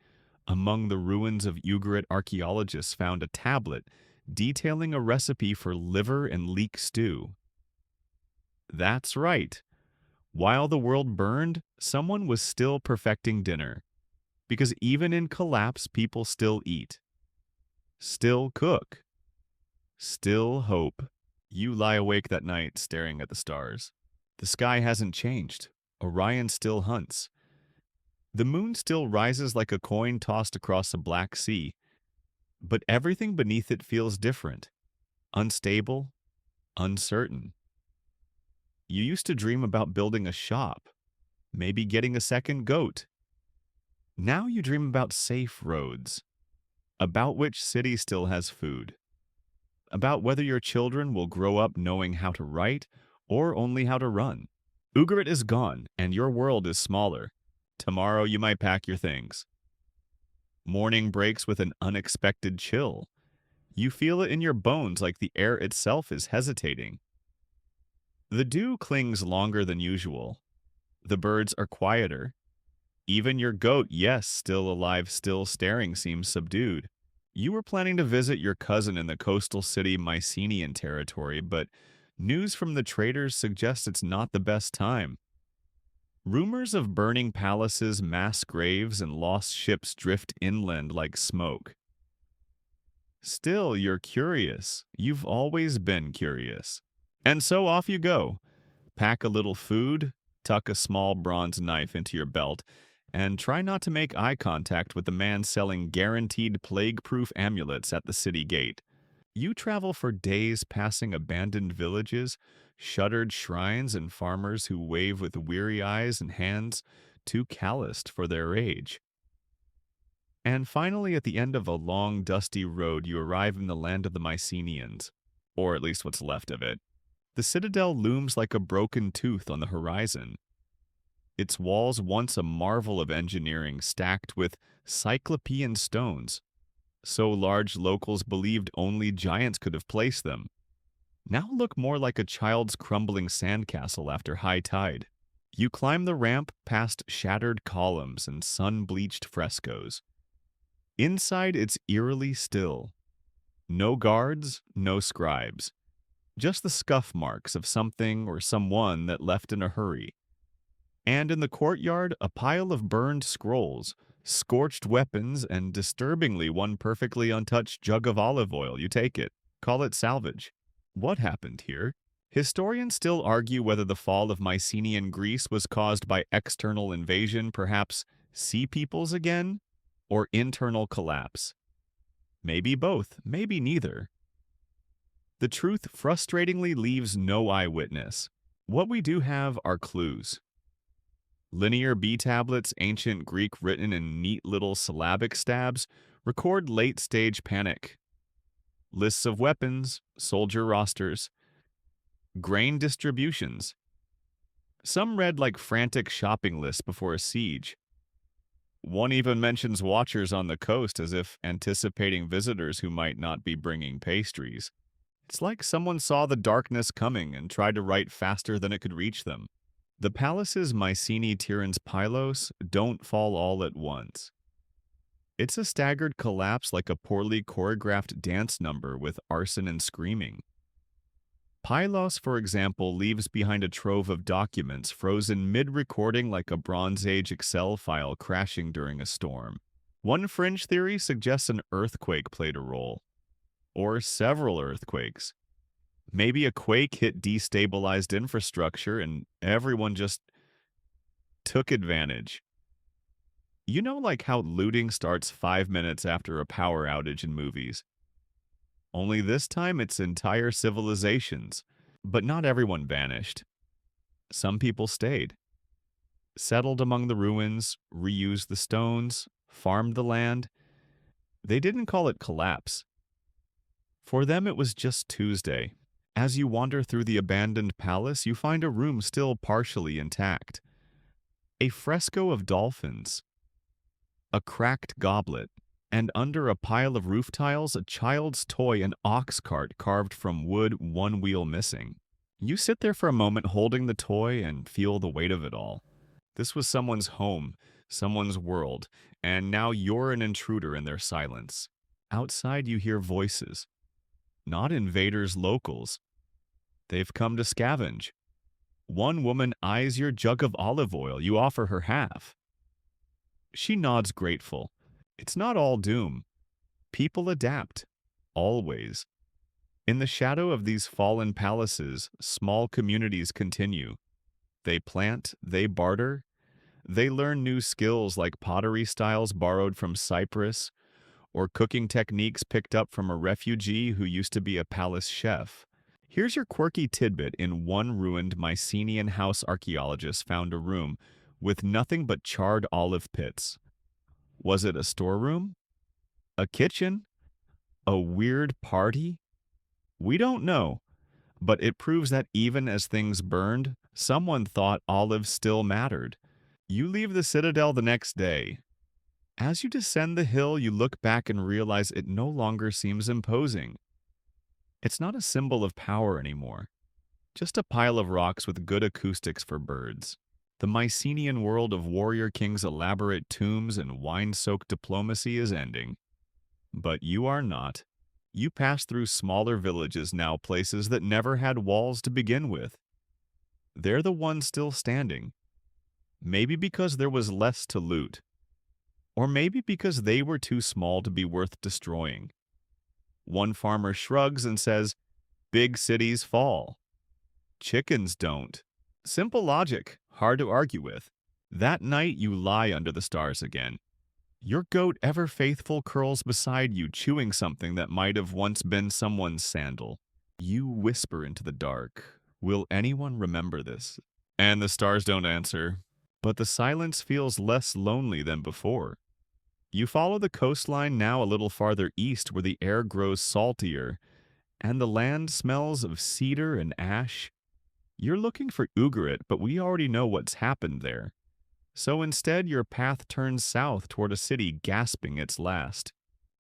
Among the ruins of Ugarit, archaeologists found a tablet detailing a recipe for liver and leek stew. That's right. While the world burned, someone was still perfecting dinner. Because even in collapse, people still eat. Still cook. Still hope. You lie awake that night staring at the stars. The sky hasn't changed. Orion still hunts. The moon still rises like a coin tossed across a black sea. But everything beneath it feels different. Unstable. Uncertain. You used to dream about building a shop. Maybe getting a second goat. Now you dream about safe roads. About which city still has food. About whether your children will grow up knowing how to write or only how to run. Ugarit is gone, and your world is smaller. Tomorrow you might pack your things. Morning breaks with an unexpected chill. You feel it in your bones like the air itself is hesitating. The dew clings longer than usual. The birds are quieter. Even your goat, yes, still alive, still staring, seems subdued. You were planning to visit your cousin in the coastal city Mycenaean territory, but news from the traders suggests it's not the best time. Rumors of burning palaces, mass graves, and lost ships drift inland like smoke. Still, you're curious. You've always been curious. And so off you go. Pack a little food, tuck a small bronze knife into your belt, and try not to make eye contact with the man selling guaranteed plague-proof amulets at the city gate. You travel for days passing abandoned villages, shuttered shrines, and farmers who wave with weary eyes and hands too calloused for their age. And finally, at the end of a long, dusty road, you arrive in the land of the Mycenaeans, or at least what's left of it. The citadel looms like a broken tooth on the horizon. Its walls, once a marvel of engineering, stacked with cyclopean stones, so large locals believed only giants could have placed them, now look more like a child's crumbling sandcastle after high tide. You climb the ramp past shattered columns and sun-bleached frescoes. Inside, it's eerily still. No guards, no scribes. Just the scuff marks of something or someone that left in a hurry. And in the courtyard, a pile of burned scrolls, scorched weapons, and disturbingly one perfectly untouched jug of olive oil. You take it. Call it salvage. What happened here? Historians still argue whether the fall of Mycenaean Greece was caused by external invasion, perhaps sea peoples again, or internal collapse. Maybe both, maybe neither. The truth frustratingly leaves no eyewitness. What we do have are clues. Linear B tablets, ancient Greek written in neat little syllabic stabs, record late-stage panic. Lists of weapons, soldier rosters, grain distributions. Some read like frantic shopping lists before a siege. One even mentions watchers on the coast as if anticipating visitors who might not be bringing pastries. It's like someone saw the darkness coming and tried to write faster than it could reach them. The palaces Mycenae Tyrann's Pylos don't fall all at once. It's a staggered collapse like a poorly choreographed dance number with arson and screaming. Pylos, for example, leaves behind a trove of documents frozen mid-recording like a Bronze Age Excel file crashing during a storm. One fringe theory suggests an earthquake played a role. Or several earthquakes. Maybe a quake hit destabilized infrastructure and everyone just took advantage. You know, like how looting starts 5 minutes after a power outage in movies. Only this time it's entire civilizations. But not everyone vanished. Some people stayed. Settled among the ruins, reused the stones, farmed the land. They didn't call it collapse. For them it was just Tuesday. As you wander through the abandoned palace, you find a room still partially intact. A fresco of dolphins. A cracked goblet. And under a pile of roof tiles, a child's toy, an ox cart carved from wood, one wheel missing. You sit there for a moment holding the toy and feel the weight of it all. This was someone's home, someone's world, and now you're an intruder in their silence. Outside you hear voices. Not invaders, locals. They've come to scavenge. One woman eyes your jug of olive oil. You offer her half. She nods grateful. It's not all doom. People adapt. Always. In the shadow of these fallen palaces, small communities continue. They plant, they barter, they learn new skills like pottery styles borrowed from Cyprus, or cooking techniques picked up from a refugee who used to be a palace chef. Here's your quirky tidbit. In one ruined Mycenaean house, archaeologists found a room with nothing but charred olive pits. Was it a storeroom? A kitchen? A weird party? We don't know, but it proves that even as things burned, someone thought olives still mattered. You leave the citadel the next day. As you descend the hill, you look back and realize it no longer seems imposing. It's not a symbol of power anymore, just a pile of rocks with good acoustics for birds. The Mycenaean world of warrior kings' elaborate tombs and wine-soaked diplomacy is ending. But you are not. You pass through smaller villages now, places that never had walls to begin with. They're the ones still standing. Maybe because there was less to loot. Or maybe because they were too small to be worth destroying. One farmer shrugs and says, "Big cities fall. Chickens don't." Simple logic, hard to argue with. That night you lie under the stars again. Your goat, ever faithful, curls beside you, chewing something that might have once been someone's sandal. You whisper into the dark, "Will anyone remember this?" And the stars don't answer. But the silence feels less lonely than before. You follow the coastline now a little farther east where the air grows saltier, and the land smells of cedar and ash. You're looking for Ugarit, but we already know what's happened there. So instead, your path turns south toward a city gasping its last.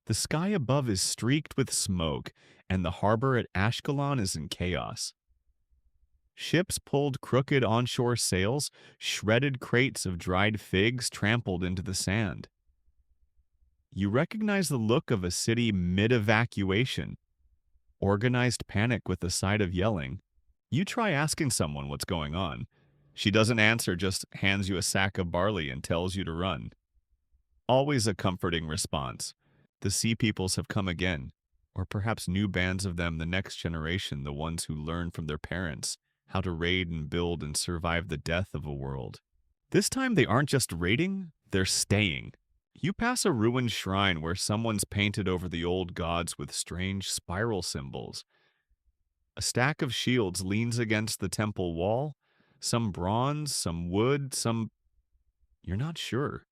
The sky above is streaked with smoke, and the harbor at Ashkelon is in chaos. Ships pulled crooked onshore sails, shredded crates of dried figs trampled into the sand. You recognize the look of a city mid-evacuation. Organized panic with the side of yelling. You try asking someone what's going on. She doesn't answer, just hands you a sack of barley and tells you to run. Always a comforting response. The Sea Peoples have come again, or perhaps new bands of them, the next generation, the ones who learn from their parents how to raid and build and survive the death of a world. This time they aren't just raiding, they're staying. You pass a ruined shrine where someone's painted over the old gods with strange spiral symbols. A stack of shields leans against the temple wall, some bronze, some wood, some... You're not sure.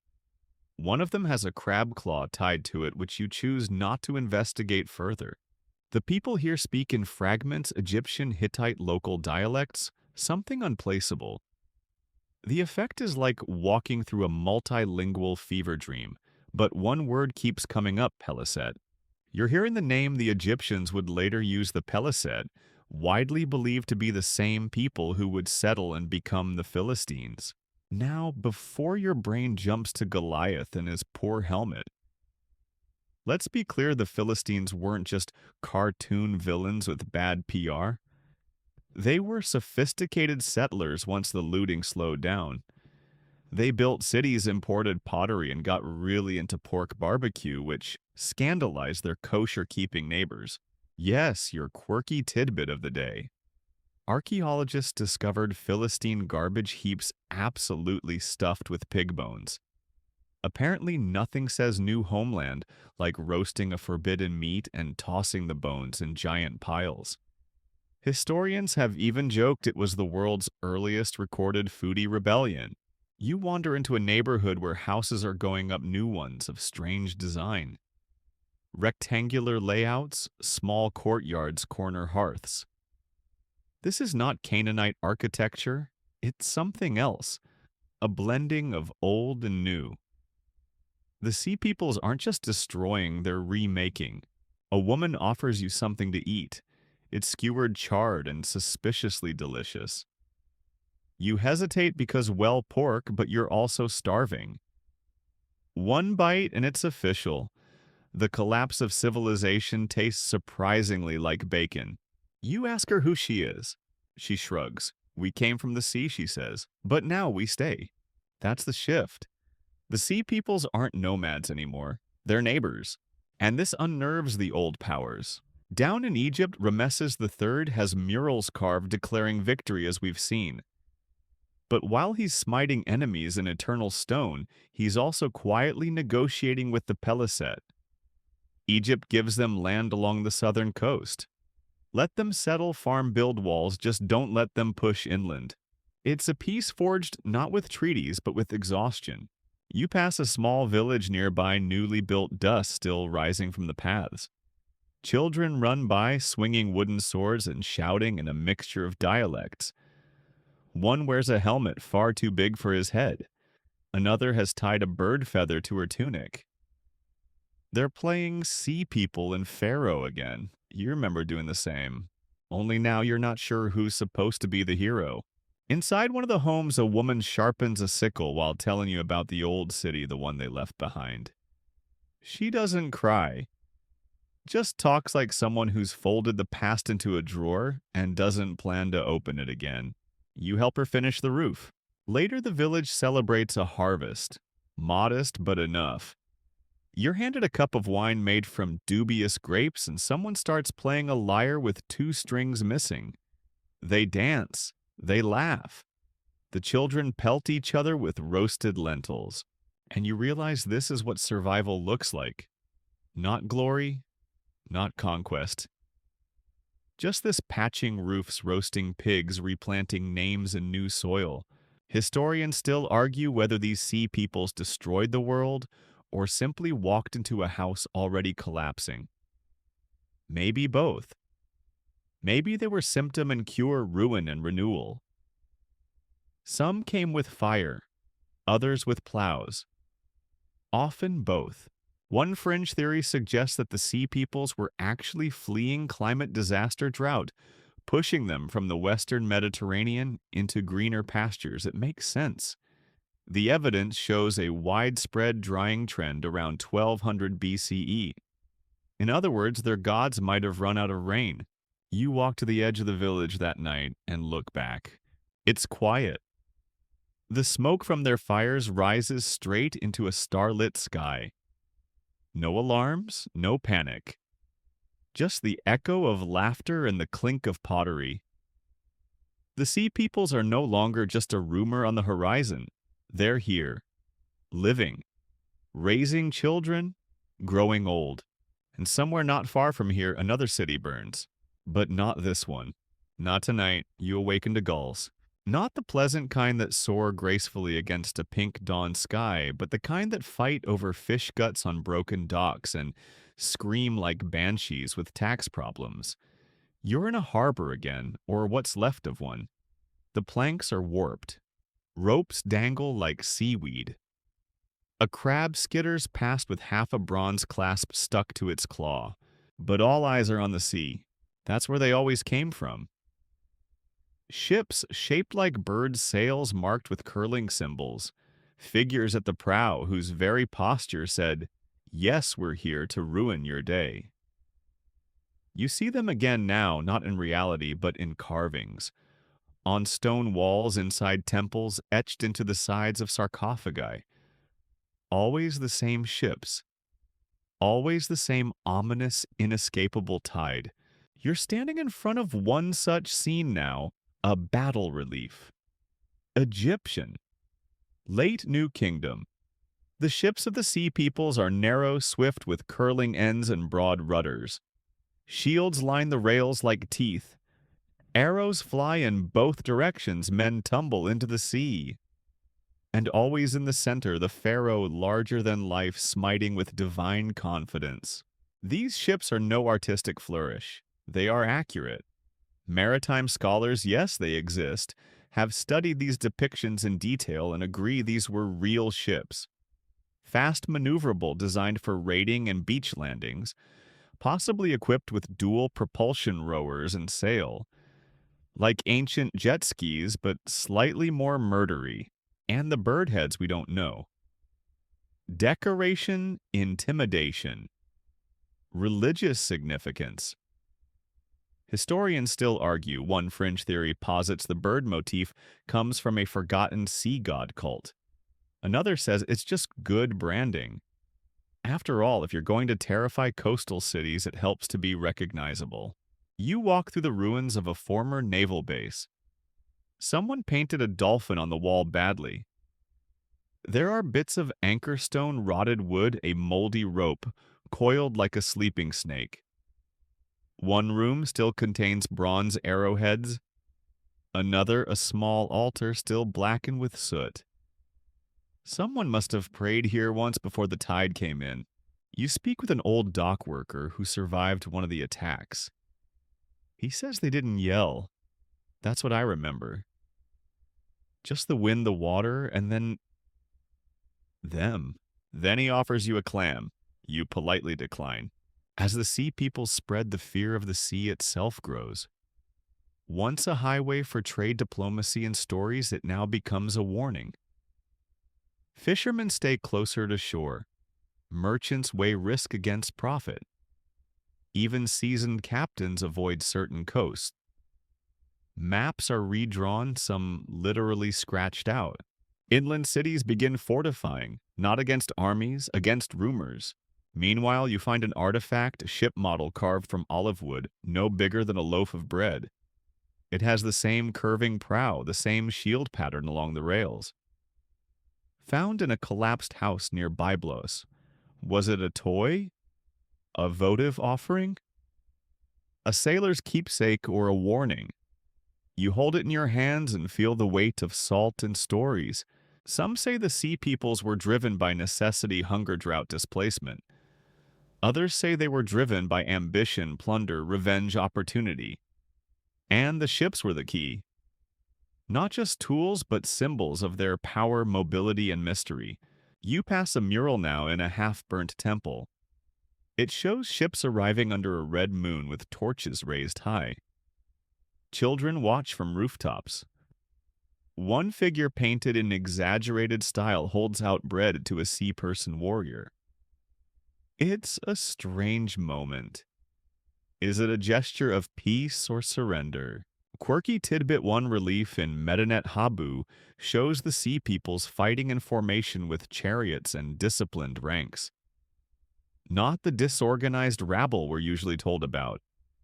One of them has a crab claw tied to it, which you choose not to investigate further. The people here speak in fragments, Egyptian, Hittite, local dialects, something unplaceable. The effect is like walking through a multilingual fever dream, but one word keeps coming up, Peliset. You're hearing the name the Egyptians would later use, the Peliset, widely believed to be the same people who would settle and become the Philistines. Now, before your brain jumps to Goliath and his poor helmet, let's be clear, the Philistines weren't just cartoon villains with bad PR. They were sophisticated settlers once the looting slowed down. They built cities, imported pottery, and got really into pork barbecue, which scandalized their kosher-keeping neighbors. Yes, your quirky tidbit of the day. Archaeologists discovered Philistine garbage heaps absolutely stuffed with pig bones. Apparently nothing says new homeland like roasting a forbidden meat and tossing the bones in giant piles. Historians have even joked it was the world's earliest recorded foodie rebellion. You wander into a neighborhood where houses are going up new ones of strange design. Rectangular layouts, small courtyards, corner hearths. This is not Canaanite architecture, it's something else, a blending of old and new. The Sea Peoples aren't just destroying, they're remaking. A woman offers you something to eat. It's skewered charred and suspiciously delicious. You hesitate because, well, pork, but you're also starving. One bite and it's official. The collapse of civilization tastes surprisingly like bacon. You ask her who she is. She shrugs. We came from the sea, she says, but now we stay. That's the shift. The Sea Peoples aren't nomads anymore. They're neighbors. And this unnerves the old powers. Down in Egypt, Rameses III has murals carved declaring victory, as we've seen. But while he's smiting enemies in eternal stone, he's also quietly negotiating with the Peliset. Egypt gives them land along the southern coast. Let them settle, farm, build walls, just don't let them push inland. It's a peace forged not with treaties, but with exhaustion. You pass a small village nearby, newly built dust still rising from the paths. Children run by, swinging wooden swords and shouting in a mixture of dialects. One wears a helmet far too big for his head. Another has tied a bird feather to her tunic. They're playing Sea People and Pharaoh again. You remember doing the same. Only now you're not sure who's supposed to be the hero. Inside one of the homes, a woman sharpens a sickle while telling you about the old city, the one they left behind. She doesn't cry, just talks like someone who's folded the past into a drawer and doesn't plan to open it again. You help her finish the roof. Later, the village celebrates a harvest. Modest, but enough. You're handed a cup of wine made from dubious grapes, and someone starts playing a lyre with two strings missing. They dance. They laugh. The children pelt each other with roasted lentils. And you realize this is what survival looks like. Not glory, not conquest. Just this patching roofs, roasting pigs, replanting names in new soil. Historians still argue whether these sea peoples destroyed the world or simply walked into a house already collapsing. Maybe both. Maybe they were symptom and cure, ruin and renewal. Some came with fire, others with plows. Often both. One fringe theory suggests that the sea peoples were actually fleeing climate disaster drought, pushing them from the western Mediterranean into greener pastures. It makes sense. The evidence shows a widespread drying trend around 1200 BCE. In other words, their gods might have run out of rain. You walk to the edge of the village that night and look back. It's quiet. The smoke from their fires rises straight into a starlit sky. No alarms, no panic. Just the echo of laughter and the clink of pottery. The sea peoples are no longer just a rumor on the horizon. They're here, living, raising children, growing old. And somewhere not far from here, another city burns. But not this one. Not tonight, you awaken to gulls. Not the pleasant kind that soar gracefully against a pink dawn sky, but the kind that fight over fish guts on broken docks and scream like banshees with tax problems. You're in a harbor again, or what's left of one. The planks are warped. Ropes dangle like seaweed. A crab skitters past with half a bronze clasp stuck to its claw. But all eyes are on the sea. That's where they always came from. Ships shaped like birds' sails marked with curling symbols. Figures at the prow whose very posture said, "Yes, we're here to ruin your day." You see them again now, not in reality, but in carvings. On stone walls inside temples etched into the sides of sarcophagi. Always the same ships. Always the same ominous, inescapable tide. You're standing in front of one such scene now, a battle relief. Egyptian. Late New Kingdom. The ships of the sea peoples are narrow, swift, with curling ends and broad rudders. Shields line the rails like teeth. Arrows fly in both directions, men tumble into the sea. And always in the center, the pharaoh larger than life, smiting with divine confidence. These ships are no artistic flourish. They are accurate. Maritime scholars, yes, they exist, have studied these depictions in detail and agree these were real ships. Fast maneuverable, designed for raiding and beach landings, possibly equipped with dual propulsion rowers and sail. Like ancient jet skis, but slightly more murdery. And the bird heads we don't know. Decoration, intimidation. Religious significance. Historians still argue one fringe theory posits the bird motif comes from a forgotten sea god cult. Another says it's just good branding. After all, if you're going to terrify coastal cities, it helps to be recognizable. You walk through the ruins of a former naval base. Someone painted a dolphin on the wall badly. There are bits of anchor stone, rotted wood, a moldy rope, coiled like a sleeping snake. One room still contains bronze arrowheads. Another, a small altar still blackened with soot. Someone must have prayed here once before the tide came in. You speak with an old dock worker who survived one of the attacks. He says they didn't yell. That's what I remember. Just the wind, the water, and then them. Then he offers you a clam. You politely decline. As the sea people spread, the fear of the sea itself grows. Once a highway for trade diplomacy and stories, it now becomes a warning. Fishermen stay closer to shore. Merchants weigh risk against profit. Even seasoned captains avoid certain coasts. Maps are redrawn, some literally scratched out. Inland cities begin fortifying, not against armies, against rumors. Meanwhile, you find an artifact, a ship model carved from olive wood, no bigger than a loaf of bread. It has the same curving prow, the same shield pattern along the rails. Found in a collapsed house near Byblos. Was it a toy? A votive offering? A sailor's keepsake or a warning? You hold it in your hands and feel the weight of salt and stories. Some say the sea peoples were driven by necessity, hunger, drought, displacement. Others say they were driven by ambition, plunder, revenge, opportunity. And the ships were the key. Not just tools, but symbols of their power, mobility, and mystery. You pass a mural now in a half-burnt temple. It shows ships arriving under a red moon with torches raised high. Children watch from rooftops. One figure painted in exaggerated style holds out bread to a sea person warrior. It's a strange moment. Is it a gesture of peace or surrender? Quirky Tidbit 1 relief in Medinet Habu shows the sea peoples fighting in formation with chariots and disciplined ranks. Not the disorganized rabble we're usually told about.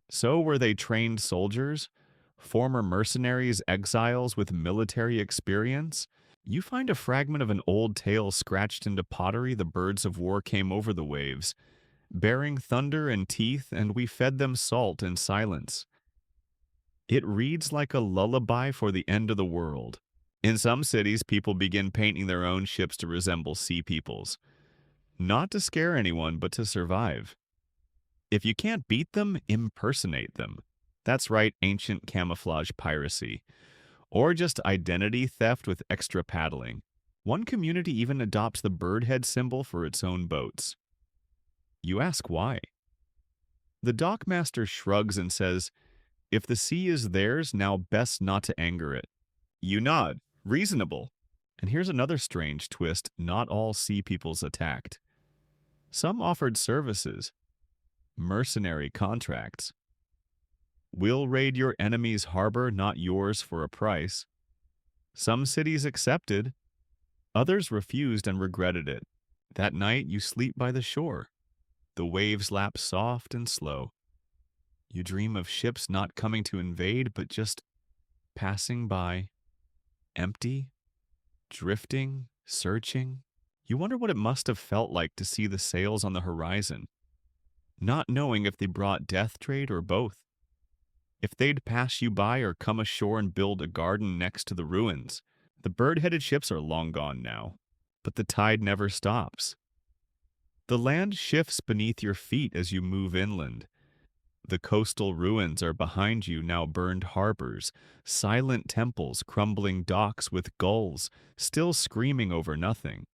So were they trained soldiers? Former mercenaries, exiles with military experience? You find a fragment of an old tale scratched into pottery. The birds of war came over the waves, bearing thunder and teeth, and we fed them salt and silence. It reads like a lullaby for the end of the world. In some cities, people begin painting their own ships to resemble sea peoples. Not to scare anyone, but to survive. If you can't beat them, impersonate them. That's right, ancient camouflage piracy. Or just identity theft with extra paddling. One community even adopts the bird head symbol for its own boats. You ask why. The dockmaster shrugs and says, if the sea is theirs, now best not to anger it. You nod. Reasonable. And here's another strange twist. Not all sea peoples attacked. Some offered services. Mercenary contracts. We'll raid your enemy's harbor, not yours, for a price. Some cities accepted. Others refused and regretted it. That night you sleep by the shore. The waves lap soft and slow. You dream of ships not coming to invade, but just passing by. Empty, drifting, searching. You wonder what it must have felt like to see the sails on the horizon, not knowing if they brought death trade or both. If they'd pass you by or come ashore and build a garden next to the ruins. The bird-headed ships are long gone now, but the tide never stops. The land shifts beneath your feet as you move inland. The coastal ruins are behind you, now burned harbors, silent temples, crumbling docks with gulls, still screaming over nothing.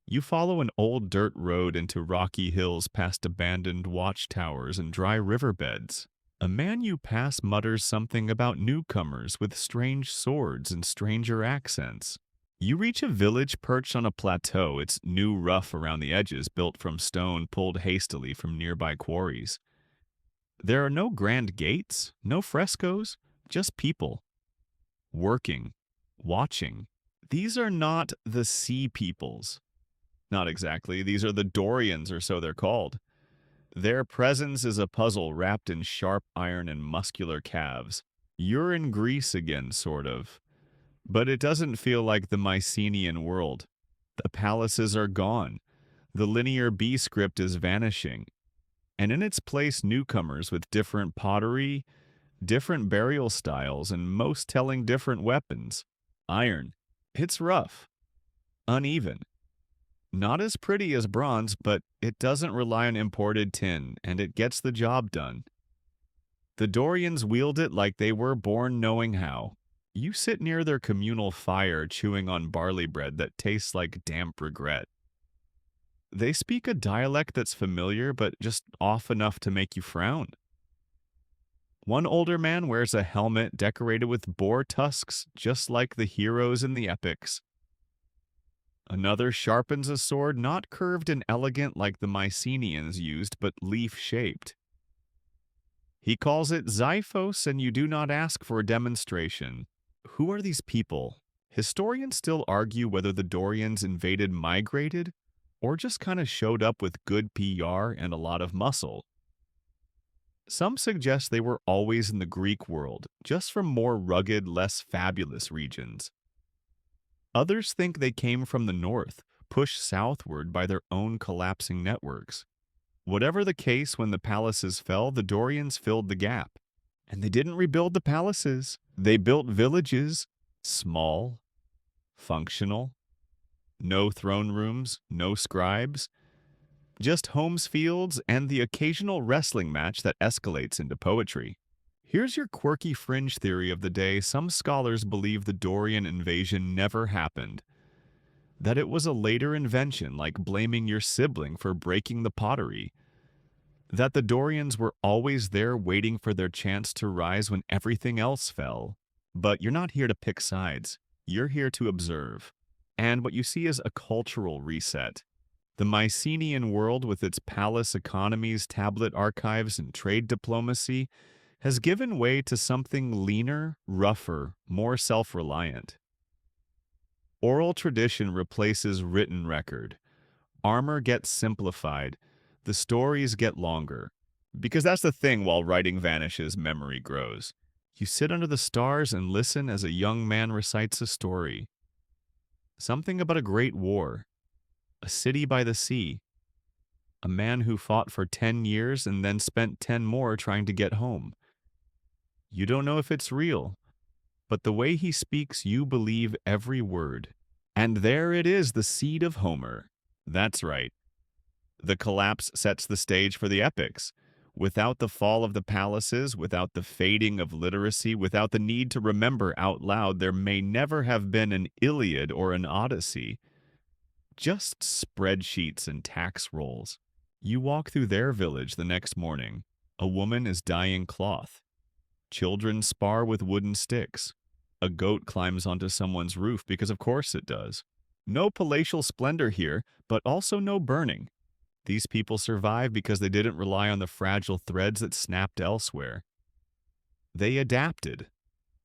You follow an old dirt road into rocky hills past abandoned watchtowers and dry riverbeds. A man you pass mutters something about newcomers with strange swords and stranger accents. You reach a village perched on a plateau, its new rough around the edges built from stone pulled hastily from nearby quarries. There are no grand gates, no frescoes, just people. Working, watching. These are not the sea peoples. Not exactly. These are the Dorians, or so they're called. Their presence is a puzzle wrapped in sharp iron and muscular calves. You're in Greece again, sort of. But it doesn't feel like the Mycenaean world. The palaces are gone. The linear B script is vanishing. And in its place, newcomers with different pottery, different burial styles, and most telling different weapons. Iron. It's rough. Uneven. Not as pretty as bronze, but it doesn't rely on imported tin, and it gets the job done. The Dorians wield it like they were born knowing how. You sit near their communal fire, chewing on barley bread that tastes like damp regret. They speak a dialect that's familiar, but just off enough to make you frown. One older man wears a helmet decorated with boar tusks, just like the heroes in the epics. Another sharpens a sword not curved and elegant like the Mycenaeans used, but leaf-shaped. He calls it Xiphos, and you do not ask for a demonstration. Who are these people? Historians still argue whether the Dorians invaded migrated, or just kind of showed up with good PR and a lot of muscle. Some suggest they were always in the Greek world, just from more rugged, less fabulous regions. Others think they came from the north, pushed southward by their own collapsing networks. Whatever the case, when the palaces fell, the Dorians filled the gap. And they didn't rebuild the palaces. They built villages, small, functional, no throne rooms, no scribes, just homes, fields, and the occasional wrestling match that escalates into poetry. Here's your quirky fringe theory of the day. Some scholars believe the Dorian invasion never happened, that it was a later invention, like blaming your sibling for breaking the pottery, that the Dorians were always there waiting for their chance to rise when everything else fell. But you're not here to pick sides. You're here to observe. And what you see is a cultural reset. The Mycenaean world, with its palace economies, tablet archives, and trade diplomacy, has given way to something leaner, rougher, more self-reliant. Oral tradition replaces written record. Armor gets simplified. The stories get longer. Because that's the thing: while writing vanishes, memory grows. You sit under the stars and listen as a young man recites a story. Something about a great war, a city by the sea, a man who fought for 10 years and then spent 10 more trying to get home. You don't know if it's real, but the way he speaks, you believe every word. And there it is, the seed of Homer. That's right. The collapse sets the stage for the epics. Without the fall of the palaces, without the fading of literacy, without the need to remember out loud, there may never have been an Iliad or an Odyssey. Just spreadsheets and tax rolls. You walk through their village the next morning. A woman is dyeing cloth. Children spar with wooden sticks. A goat climbs onto someone's roof because of course it does. No palatial splendor here, but also no burning. These people survived because they didn't rely on the fragile threads that snapped elsewhere. They adapted,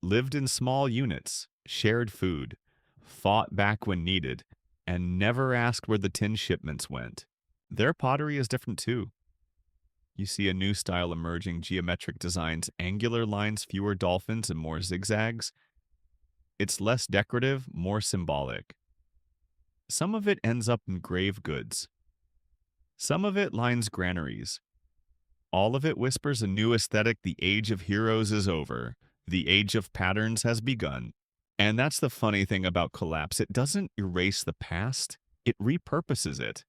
lived in small units, shared food, fought back when needed, and never asked where the tin shipments went. Their pottery is different too. You see a new style emerging: geometric designs, angular lines, fewer dolphins, and more zigzags. It's less decorative, more symbolic. Some of it ends up in grave goods. Some of it lines granaries. All of it whispers a new aesthetic: the age of heroes is over. The age of patterns has begun. And that's the funny thing about collapse. It doesn't erase the past, it repurposes it.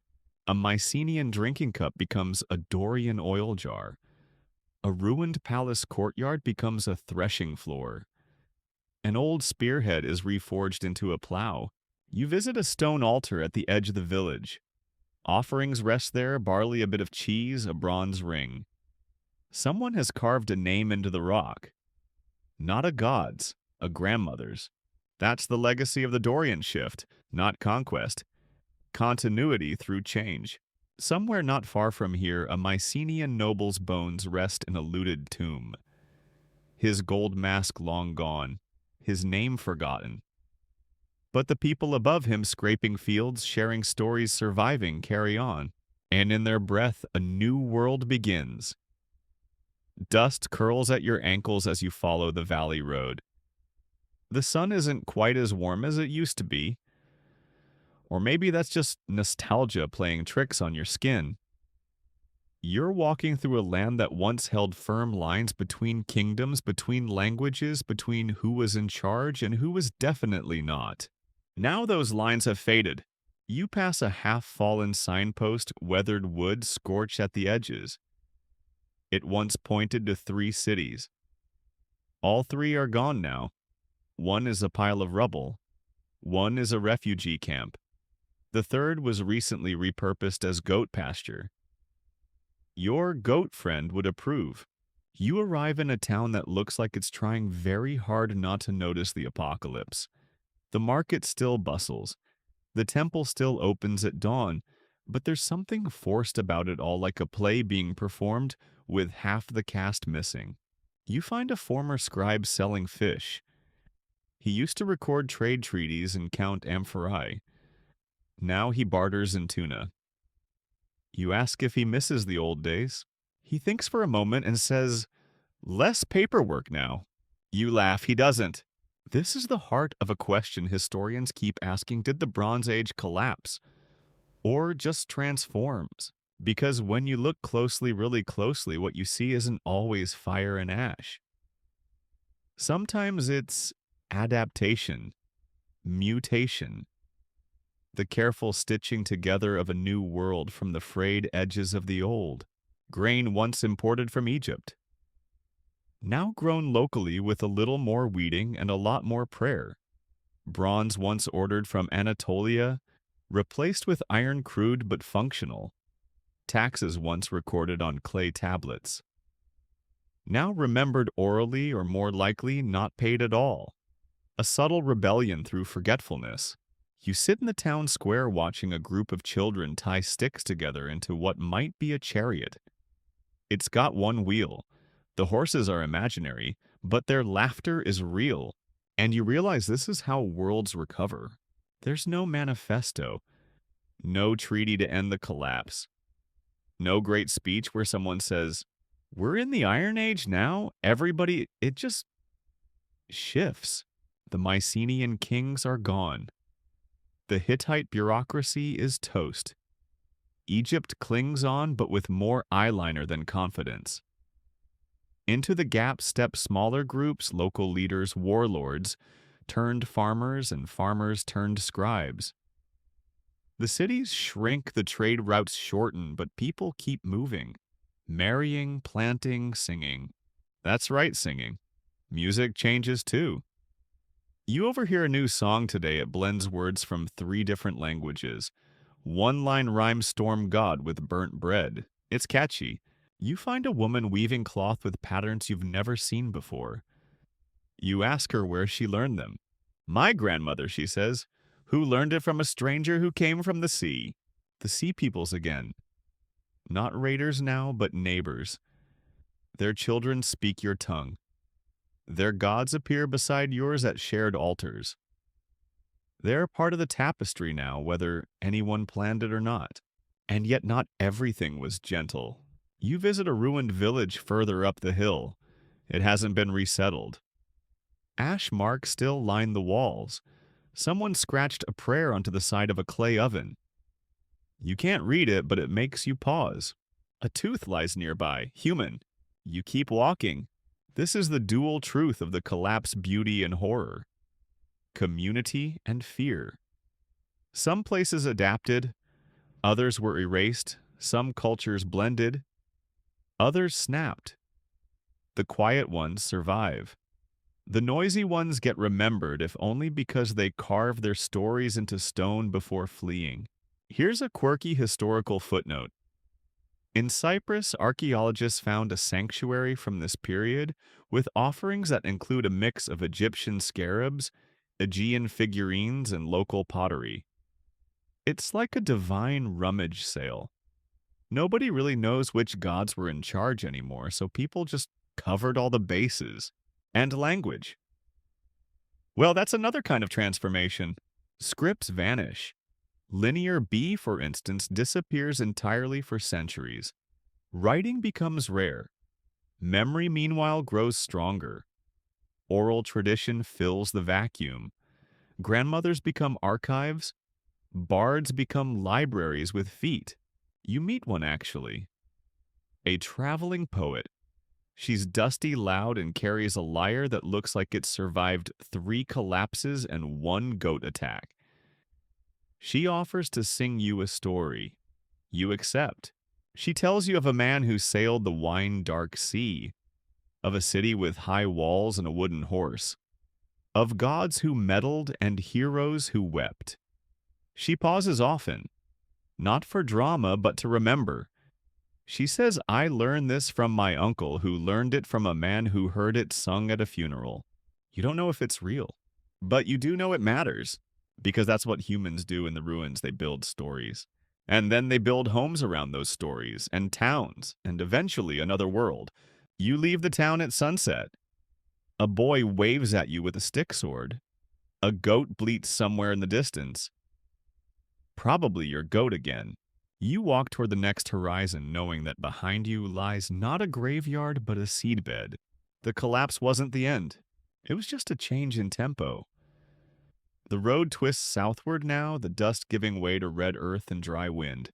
A Mycenaean drinking cup becomes a Dorian oil jar. A ruined palace courtyard becomes a threshing floor. An old spearhead is reforged into a plow. You visit a stone altar at the edge of the village. Offerings rest there: barley, a bit of cheese, a bronze ring. Someone has carved a name into the rock. Not a god's, a grandmother's. That's the legacy of the Dorian shift, not conquest. Continuity through change. Somewhere not far from here, a Mycenaean noble's bones rest in a looted tomb. His gold mask long gone, his name forgotten. But the people above him, scraping fields, sharing stories, surviving, carry on. And in their breath, a new world begins. Dust curls at your ankles as you follow the valley road. The sun isn't quite as warm as it used to be. Or maybe that's just nostalgia playing tricks on your skin. You're walking through a land that once held firm lines between kingdoms, between languages, between who was in charge and who was definitely not. Now those lines have faded. You pass a half-fallen signpost, weathered wood scorched at the edges. It once pointed to 3 cities. All 3 are gone now. One is a pile of rubble. One is a refugee camp. The third was recently repurposed as goat pasture. Your goat friend would approve. You arrive in a town that looks like it's trying very hard not to notice the apocalypse. The market still bustles. The temple still opens at dawn, but there's something forced about it all, like a play being performed with half the cast missing. You find a former scribe selling fish. He used to record trade treaties and count amphorae. Now he barters in tuna. You ask if he misses the old days. He thinks for a moment and says, "Less paperwork now." You laugh, he doesn't. This is the heart of a question historians keep asking: did the Bronze Age collapse? Or just transforms? Because when you look closely, really closely, what you see isn't always fire and ash. Sometimes it's adaptation, mutation, the careful stitching together of a new world from the frayed edges of the old. Grain once imported from Egypt, now grown locally with a little more weeding and a lot more prayer. Bronze once ordered from Anatolia, replaced with iron, crude but functional. Taxes once recorded on clay tablets, now remembered orally or more likely not paid at all. A subtle rebellion through forgetfulness. You sit in the town square watching a group of children tie sticks together into what might be a chariot. It's got one wheel. The horses are imaginary, but their laughter is real. And you realize this is how worlds recover. There's no manifesto, no treaty to end the collapse, no great speech where someone says, "We're in the Iron Age now." It just shifts. The Mycenaean kings are gone. The Hittite bureaucracy is toast. Egypt clings on, but with more eyeliner than confidence. Into the gap step smaller groups, local leaders, warlords, turned farmers, and farmers turned scribes. The cities shrink, the trade routes shorten, but people keep moving. Marrying, planting, singing. That's right, singing. Music changes too. You overhear a new song today. It blends words from 3 different languages. One line rhymes storm god with burnt bread. It's catchy. You find a woman weaving cloth with patterns you've never seen before. You ask her where she learned them. "My grandmother," she says, "who learned it from a stranger who came from the sea." The sea peoples again. Not raiders now, but neighbors. Their children speak your tongue. Their gods appear beside yours at shared altars. They're part of the tapestry now, whether anyone planned it or not. And yet not everything was gentle. You visit a ruined village further up the hill. It hasn't been resettled. Ash marks still line the walls. Someone scratched a prayer onto the side of a clay oven. You can't read it, but it makes you pause. A tooth lies nearby, human. You keep walking. This is the dual truth of the collapse, beauty and horror. Community and fear. Some places adapted, others were erased, some cultures blended, others snapped. The quiet ones survive. The noisy ones get remembered, if only because they carve their stories into stone before fleeing. Here's a quirky historical footnote. In Cyprus, archaeologists found a sanctuary from this period with offerings that include a mix of Egyptian scarabs, Aegean figurines, and local pottery. It's like a divine rummage sale. Nobody really knows which gods were in charge anymore, so people just covered all the bases. And language. Well, that's another kind of transformation. Scripts vanish. Linear B, for instance, disappears entirely for centuries. Writing becomes rare. Memory, meanwhile, grows stronger. Oral tradition fills the vacuum. Grandmothers become archives. Bards become libraries with feet. You meet one, actually. A traveling poet. She's dusty, loud, and carries a lyre that looks like it survived 3 collapses and 1 goat attack. She offers to sing you a story. You accept. She tells you of a man who sailed the wine-dark sea, of a city with high walls and a wooden horse, of gods who meddled and heroes who wept. She pauses often, not for drama, but to remember. She says, I learned this from my uncle, who learned it from a man who heard it sung at a funeral. You don't know if it's real, but you do know it matters, because that's what humans do in the ruins. They build stories. And then they build homes around those stories, and towns, and eventually another world. You leave the town at sunset. A boy waves at you with a stick sword. A goat bleats somewhere in the distance. Probably your goat again. You walk toward the next horizon, knowing that behind you lies not a graveyard but a seedbed. The collapse wasn't the end. It was just a change in tempo. The road twists southward now, the dust giving way to red earth and dry wind.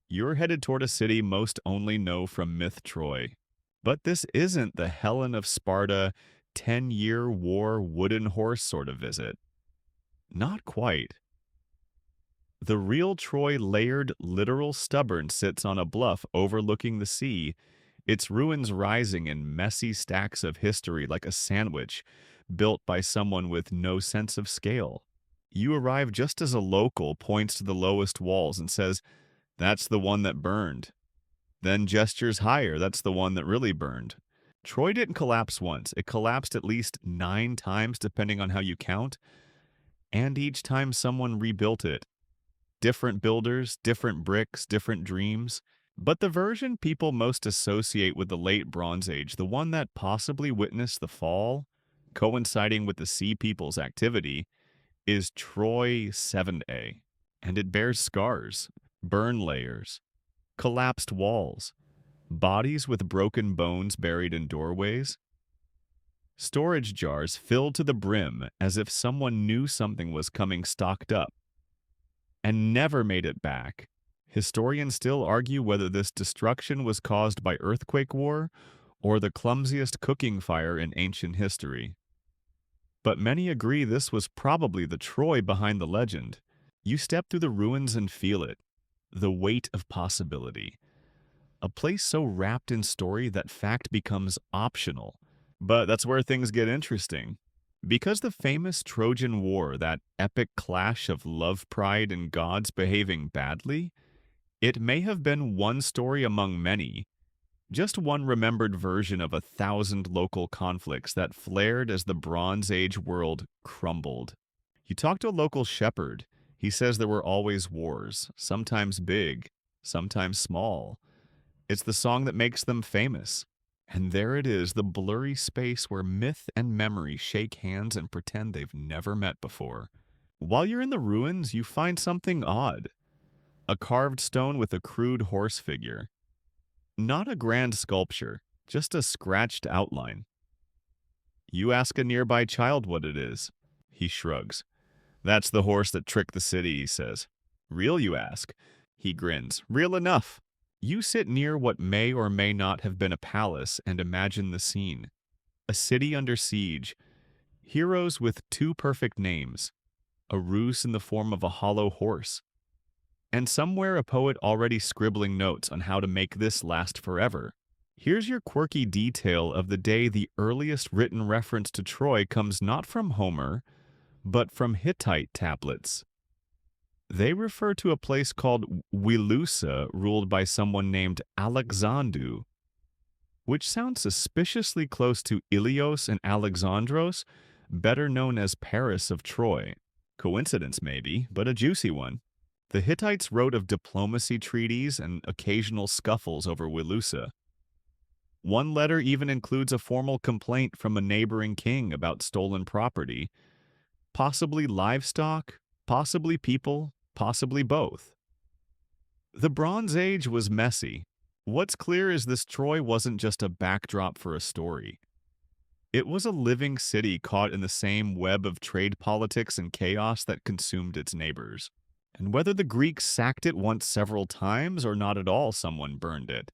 You're headed toward a city most only know from myth Troy. But this isn't the Helen of Sparta 10-year war wooden horse sort of visit. Not quite. The real Troy, layered, literal stubborn, sits on a bluff overlooking the sea, its ruins rising in messy stacks of history like a sandwich built by someone with no sense of scale. You arrive just as a local points to the lowest walls and says, "That's the one that burned." Then gestures higher, "That's the one that really burned." Troy didn't collapse once. It collapsed at least 9 times, depending on how you count, and each time someone rebuilt it. Different builders, different bricks, different dreams. But the version people most associate with the late Bronze Age, the one that possibly witnessed the fall, coinciding with the Sea People's activity, is Troy 7A. And it bears scars, burn layers, collapsed walls, bodies with broken bones buried in doorways, storage jars filled to the brim as if someone knew something was coming stocked up and never made it back. Historians still argue whether this destruction was caused by earthquake war or the clumsiest cooking fire in ancient history. But many agree this was probably the Troy behind the legend. You step through the ruins and feel it, the weight of possibility. A place so wrapped in story that fact becomes optional. But that's where things get interesting. Because the famous Trojan War, that epic clash of love, pride, and gods behaving badly, it may have been one story among many, just one remembered version of 1,000 local conflicts that flared as the Bronze Age world crumbled. You talk to a local shepherd. He says there were always wars, sometimes big, sometimes small. It's the song that makes them famous. And there it is, the blurry space where myth and memory shake hands and pretend they've never met before. While you're in the ruins, you find something odd. A carved stone with a crude horse figure. Not a grand sculpture, just a scratched outline. You ask a nearby child what it is. He shrugs. "That's the horse that tricked the city," he says. "Real, you ask?" He grins. "Real enough." You sit near what may or may not have been a palace and imagine the scene. A city under siege. Heroes with 2 perfect names. A ruse in the form of a hollow horse. And somewhere a poet already scribbling notes on how to make this last forever. Here's your quirky detail of the day the earliest written reference to Troy comes not from Homer, but from Hittite tablets. They refer to a place called Wilusa, ruled by someone named Alexandru, which sounds suspiciously close to Ilios and Alexandros, better known as Paris of Troy. Coincidence maybe, but a juicy one. The Hittites wrote of diplomacy treaties and occasional scuffles over Wilusa. One letter even includes a formal complaint from a neighboring king about stolen property, possibly livestock, possibly people, possibly both. The Bronze Age was messy. What's clear is this Troy wasn't just a backdrop for a story. It was a living city caught in the same web of trade politics and chaos that consumed its neighbors. And whether the Greeks sacked it once several times or not at all, someone burned it.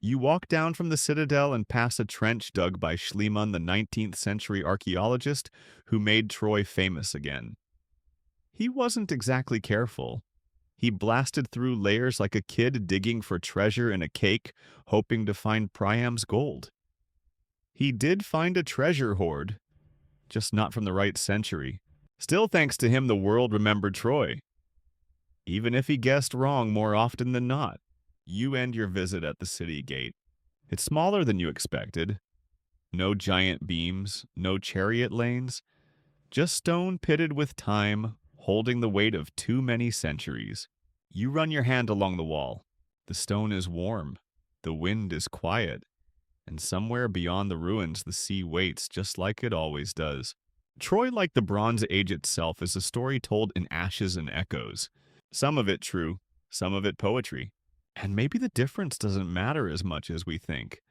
You walk down from the citadel and pass a trench dug by Schliemann, the 19th century archaeologist who made Troy famous again. He wasn't exactly careful. He blasted through layers like a kid digging for treasure in a cake, hoping to find Priam's gold. He did find a treasure hoard, just not from the right century. Still, thanks to him, the world remembered Troy. Even if he guessed wrong more often than not. You end your visit at the city gate. It's smaller than you expected. No giant beams, no chariot lanes, just stone pitted with time, holding the weight of too many centuries. You run your hand along the wall. The stone is warm. The wind is quiet. And somewhere beyond the ruins, the sea waits just like it always does. Troy, like the Bronze Age itself, is a story told in ashes and echoes. Some of it true, some of it poetry. And maybe the difference doesn't matter as much as we think.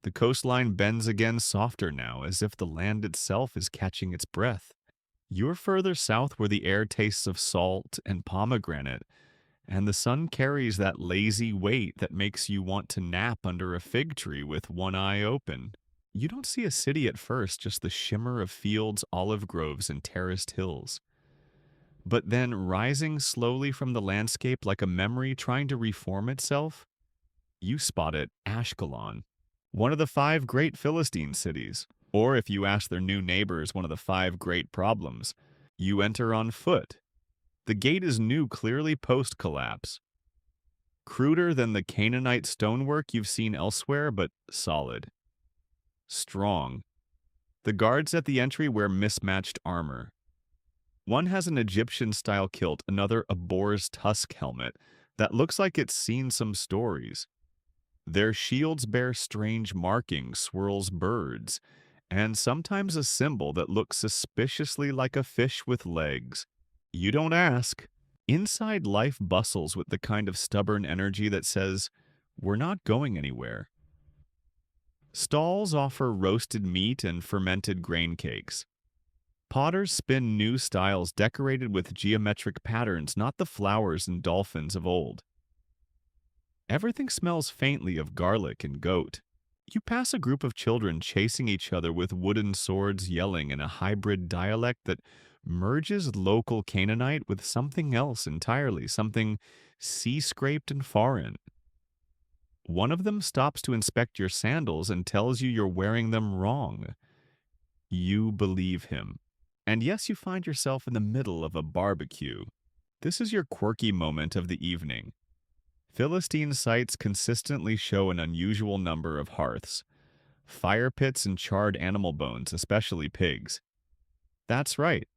The coastline bends again softer now, as if the land itself is catching its breath. You're further south where the air tastes of salt and pomegranate, and the sun carries that lazy weight that makes you want to nap under a fig tree with one eye open. You don't see a city at first, just the shimmer of fields, olive groves, and terraced hills. But then, rising slowly from the landscape like a memory trying to reform itself, you spot it, Ashkelon, one of the 5 great Philistine cities. Or if you ask their new neighbors, one of the 5 great problems. You enter on foot. The gate is new, clearly post-collapse. Cruder than the Canaanite stonework you've seen elsewhere, but solid. Strong. The guards at the entry wear mismatched armor. One has an Egyptian-style kilt, another a boar's tusk helmet that looks like it's seen some stories. Their shields bear strange markings, swirls birds, and sometimes a symbol that looks suspiciously like a fish with legs. You don't ask. Inside, life bustles with the kind of stubborn energy that says, we're not going anywhere. Stalls offer roasted meat and fermented grain cakes. Potters spin new styles decorated with geometric patterns, not the flowers and dolphins of old. Everything smells faintly of garlic and goat. You pass a group of children chasing each other with wooden swords, yelling in a hybrid dialect that merges local Canaanite with something else entirely, something sea-scraped and foreign. One of them stops to inspect your sandals and tells you you're wearing them wrong. You believe him. And yes, you find yourself in the middle of a barbecue. This is your quirky moment of the evening. Philistine sites consistently show an unusual number of hearths, fire pits and charred animal bones, especially pigs. That's right.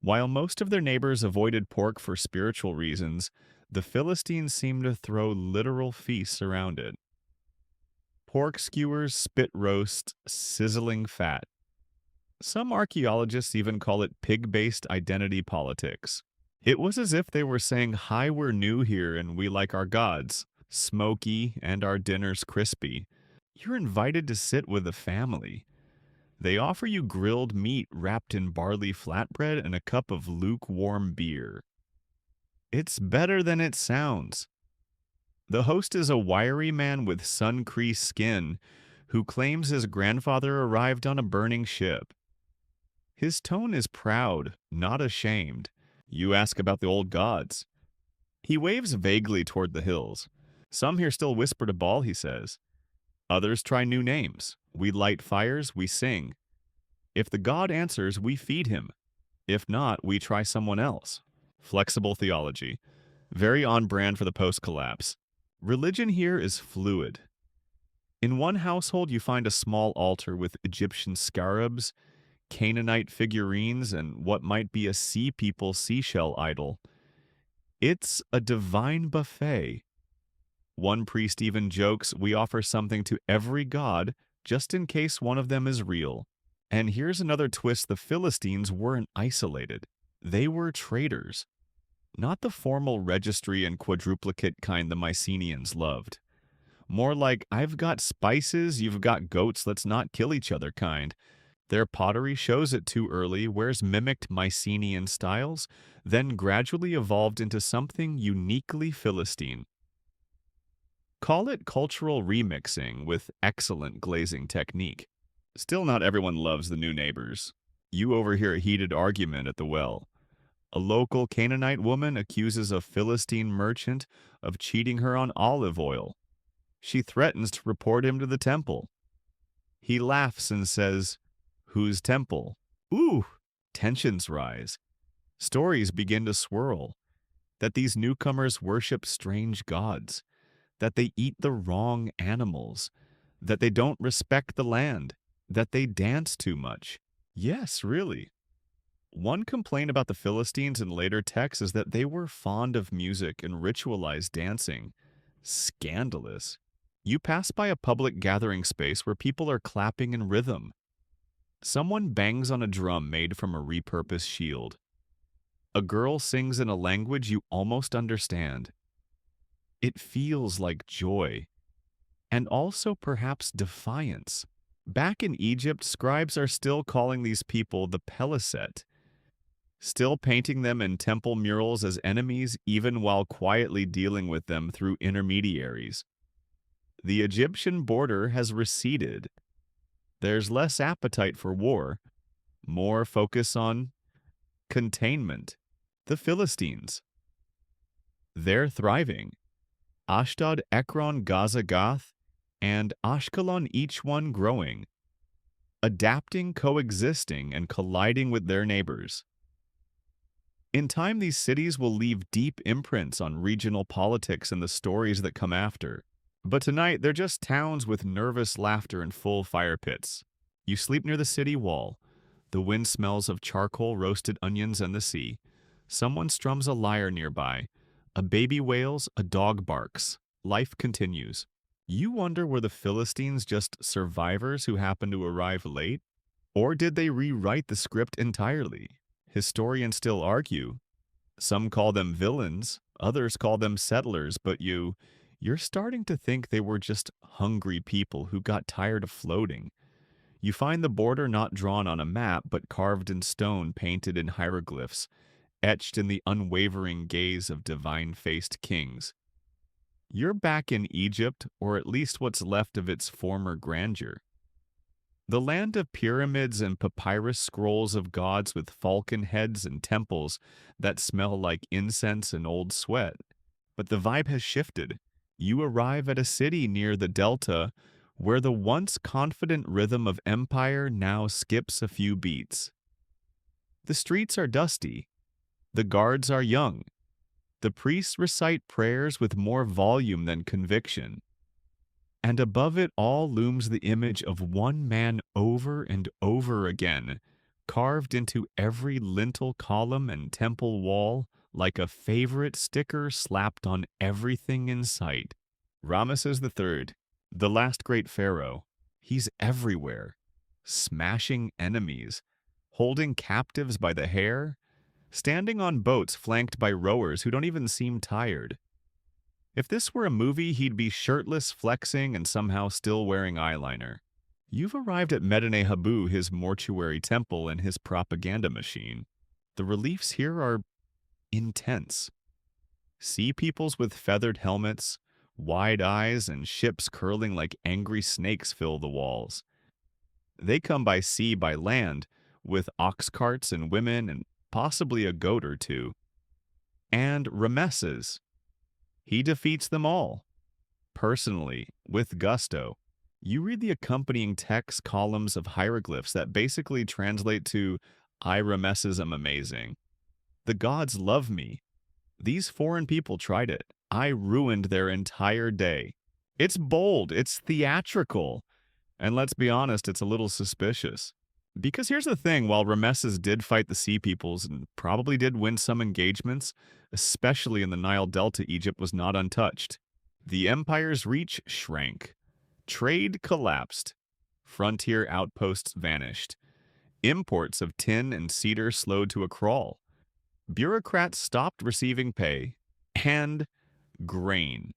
While most of their neighbors avoided pork for spiritual reasons, the Philistines seem to throw literal feasts around it. Pork skewers, spit roast, sizzling fat. Some archaeologists even call it pig-based identity politics. It was as if they were saying, hi, we're new here and we like our gods, smoky and our dinners crispy. You're invited to sit with the family. They offer you grilled meat wrapped in barley flatbread and a cup of lukewarm beer. It's better than it sounds. The host is a wiry man with sun-creased skin who claims his grandfather arrived on a burning ship. His tone is proud, not ashamed. You ask about the old gods. He waves vaguely toward the hills. Some here still whisper to Baal, he says. Others try new names. We light fires, we sing. If the god answers, we feed him. If not, we try someone else. Flexible theology. Very on brand for the post-collapse. Religion here is fluid. In one household, you find a small altar with Egyptian scarabs, Canaanite figurines, and what might be a sea people seashell idol. It's a divine buffet. One priest even jokes, we offer something to every god just in case one of them is real. And here's another twist, the Philistines weren't isolated. They were traders. Not the formal registry and quadruplicate kind the Mycenaeans loved. More like, I've got spices, you've got goats, let's not kill each other kind. Their pottery shows it too early, whereas mimicked Mycenaean styles, then gradually evolved into something uniquely Philistine. Call it cultural remixing with excellent glazing technique. Still not everyone loves the new neighbors. You overhear a heated argument at the well. A local Canaanite woman accuses a Philistine merchant of cheating her on olive oil. She threatens to report him to the temple. He laughs and says, whose temple? Ooh! Tensions rise. Stories begin to swirl. That these newcomers worship strange gods. that they eat the wrong animals, that they don't respect the land, that they dance too much. Yes, really. One complaint about the Philistines in later texts is that they were fond of music and ritualized dancing. Scandalous. You pass by a public gathering space where people are clapping in rhythm. Someone bangs on a drum made from a repurposed shield. A girl sings in a language you almost understand. It feels like joy, and also perhaps defiance. Back in Egypt, scribes are still calling these people the Peliset, still painting them in temple murals as enemies even while quietly dealing with them through intermediaries. The Egyptian border has receded. There's less appetite for war, more focus on containment. The Philistines, they're thriving. Ashdod, Ekron, Gaza, Gath, and Ashkelon, each one growing, adapting, coexisting, and colliding with their neighbors. In time, these cities will leave deep imprints on regional politics and the stories that come after. But tonight, they're just towns with nervous laughter and full fire pits. You sleep near the city wall. The wind smells of charcoal, roasted onions, and the sea. Someone strums a lyre nearby. A baby wails, a dog barks. Life continues. You wonder, were the Philistines just survivors who happened to arrive late? Or did they rewrite the script entirely? Historians still argue. Some call them villains, others call them settlers, but you're starting to think they were just hungry people who got tired of floating. You find the border not drawn on a map, but carved in stone, painted in hieroglyphs, etched in the unwavering gaze of divine-faced kings. You're back in Egypt, or at least what's left of its former grandeur. The land of pyramids and papyrus scrolls of gods with falcon heads and temples that smell like incense and old sweat. But the vibe has shifted. You arrive at a city near the delta where the once confident rhythm of empire now skips a few beats. The streets are dusty. The guards are young. The priests recite prayers with more volume than conviction. And above it all looms the image of one man over and over again, carved into every lintel column and temple wall like a favorite sticker slapped on everything in sight. Ramesses III, the last great pharaoh, he's everywhere, smashing enemies, holding captives by the hair, standing on boats flanked by rowers who don't even seem tired. If this were a movie, he'd be shirtless, flexing, and somehow still wearing eyeliner. You've arrived at Medinet Habu, his mortuary temple, and his propaganda machine. The reliefs here are intense. Sea peoples with feathered helmets, wide eyes, and ships curling like angry snakes fill the walls. They come by sea, by land, with ox carts and women and possibly a goat or two. And Ramesses. He defeats them all. Personally, with gusto. You read the accompanying text columns of hieroglyphs that basically translate to, I Ramesses am amazing. The gods love me. These foreign people tried it. I ruined their entire day. It's bold, it's theatrical. And let's be honest, it's a little suspicious. Because here's the thing, while Ramesses did fight the Sea Peoples and probably did win some engagements, especially in the Nile Delta, Egypt was not untouched. The empire's reach shrank. Trade collapsed. Frontier outposts vanished. Imports of tin and cedar slowed to a crawl. Bureaucrats stopped receiving pay. And grain.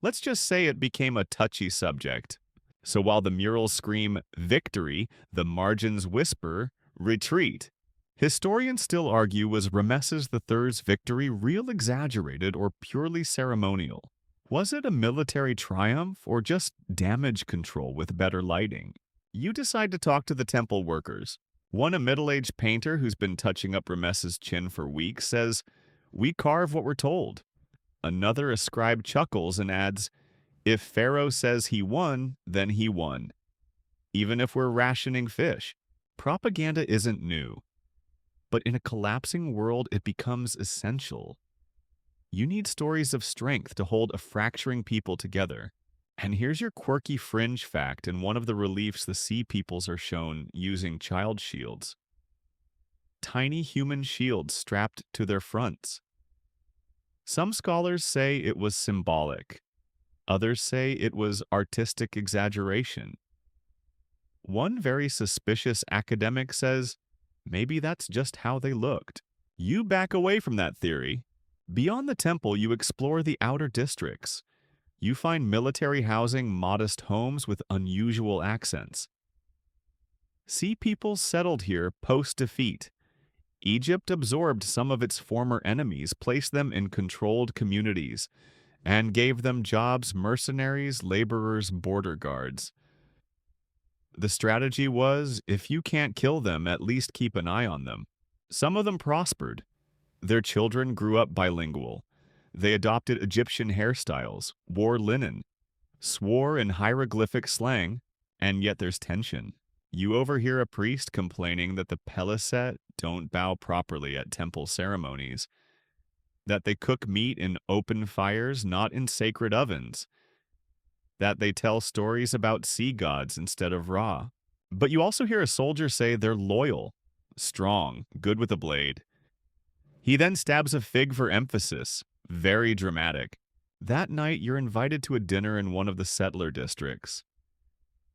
Let's just say it became a touchy subject. So while the murals scream victory, the margins whisper retreat. Historians still argue, was Ramesses III's victory real exaggerated or purely ceremonial? Was it a military triumph or just damage control with better lighting? You decide to talk to the temple workers. One, a middle-aged painter who's been touching up Ramesses' chin for weeks, says, "We carve what we're told." Another, a scribe, chuckles and adds, "If Pharaoh says he won, then he won. Even if we're rationing fish." Propaganda isn't new, but in a collapsing world, it becomes essential. You need stories of strength to hold a fracturing people together. And here's your quirky fringe fact. In one of the reliefs, the sea peoples are shown using child shields. Tiny human shields strapped to their fronts. Some scholars say it was symbolic. Others say it was artistic exaggeration. One very suspicious academic says, maybe that's just how they looked. You back away from that theory. Beyond the temple, you explore the outer districts. You find military housing, modest homes with unusual accents. Sea peoples settled here post-defeat. Egypt absorbed some of its former enemies, placed them in controlled communities, and gave them jobs: mercenaries, laborers, border guards. The strategy was, if you can't kill them, at least keep an eye on them. Some of them prospered. Their children grew up bilingual. They adopted Egyptian hairstyles, wore linen, swore in hieroglyphic slang, and yet there's tension. You overhear a priest complaining that the Peliset don't bow properly at temple ceremonies, that they cook meat in open fires, not in sacred ovens, that they tell stories about sea gods instead of Ra. But you also hear a soldier say they're loyal, strong, good with a blade. He then stabs a fig for emphasis. Very dramatic. That night, you're invited to a dinner in one of the settler districts.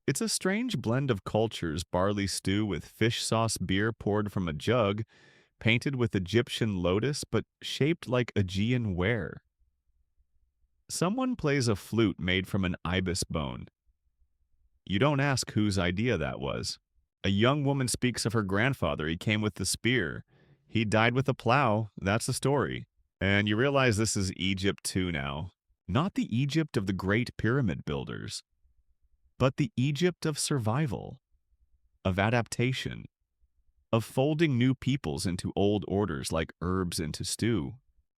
It's a strange blend of cultures: barley stew with fish sauce beer poured from a jug, painted with Egyptian lotus but shaped like Aegean ware. Someone plays a flute made from an ibis bone. You don't ask whose idea that was. A young woman speaks of her grandfather. He came with the spear. He died with a plow. That's the story. And you realize this is Egypt too now. Not the Egypt of the great pyramid builders, but the Egypt of survival, of adaptation, of folding new peoples into old orders like herbs into stew.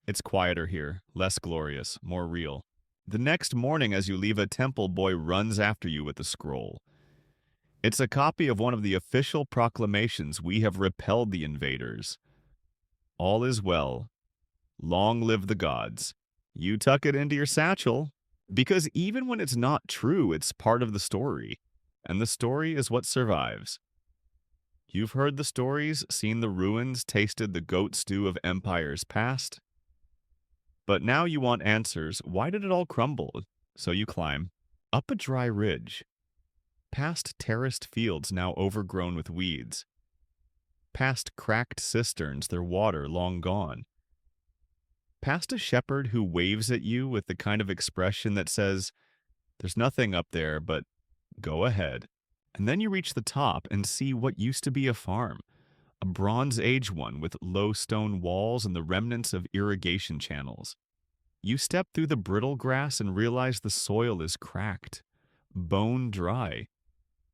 It's quieter here, less glorious, more real. The next morning, as you leave, a temple boy runs after you with a scroll. It's a copy of one of the official proclamations: we have repelled the invaders. All is well. Long live the gods. You tuck it into your satchel, because even when it's not true, it's part of the story, and the story is what survives. You've heard the stories, seen the ruins, tasted the goat stew of empires past. But now you want answers. Why did it all crumble? So you climb up a dry ridge, past terraced fields now overgrown with weeds, past cracked cisterns, their water long gone, past a shepherd who waves at you with the kind of expression that says, there's nothing up there, but go ahead. And then you reach the top and see what used to be a farm, a Bronze Age one with low stone walls and the remnants of irrigation channels. You step through the brittle grass and realize the soil is cracked, bone dry.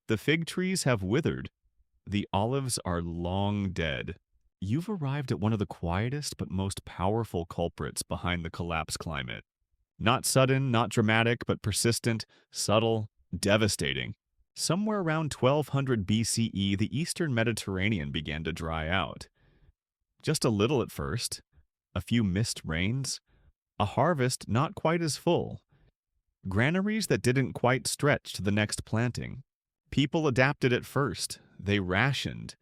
The fig trees have withered. The olives are long dead. You've arrived at one of the quietest but most powerful culprits behind the collapsed climate. Not sudden, not dramatic, but persistent, subtle, devastating. Somewhere around 1200 BCE, the eastern Mediterranean began to dry out. Just a little at first, a few missed rains, a harvest not quite as full, granaries that didn't quite stretch to the next planting. People adapted at first. They rationed,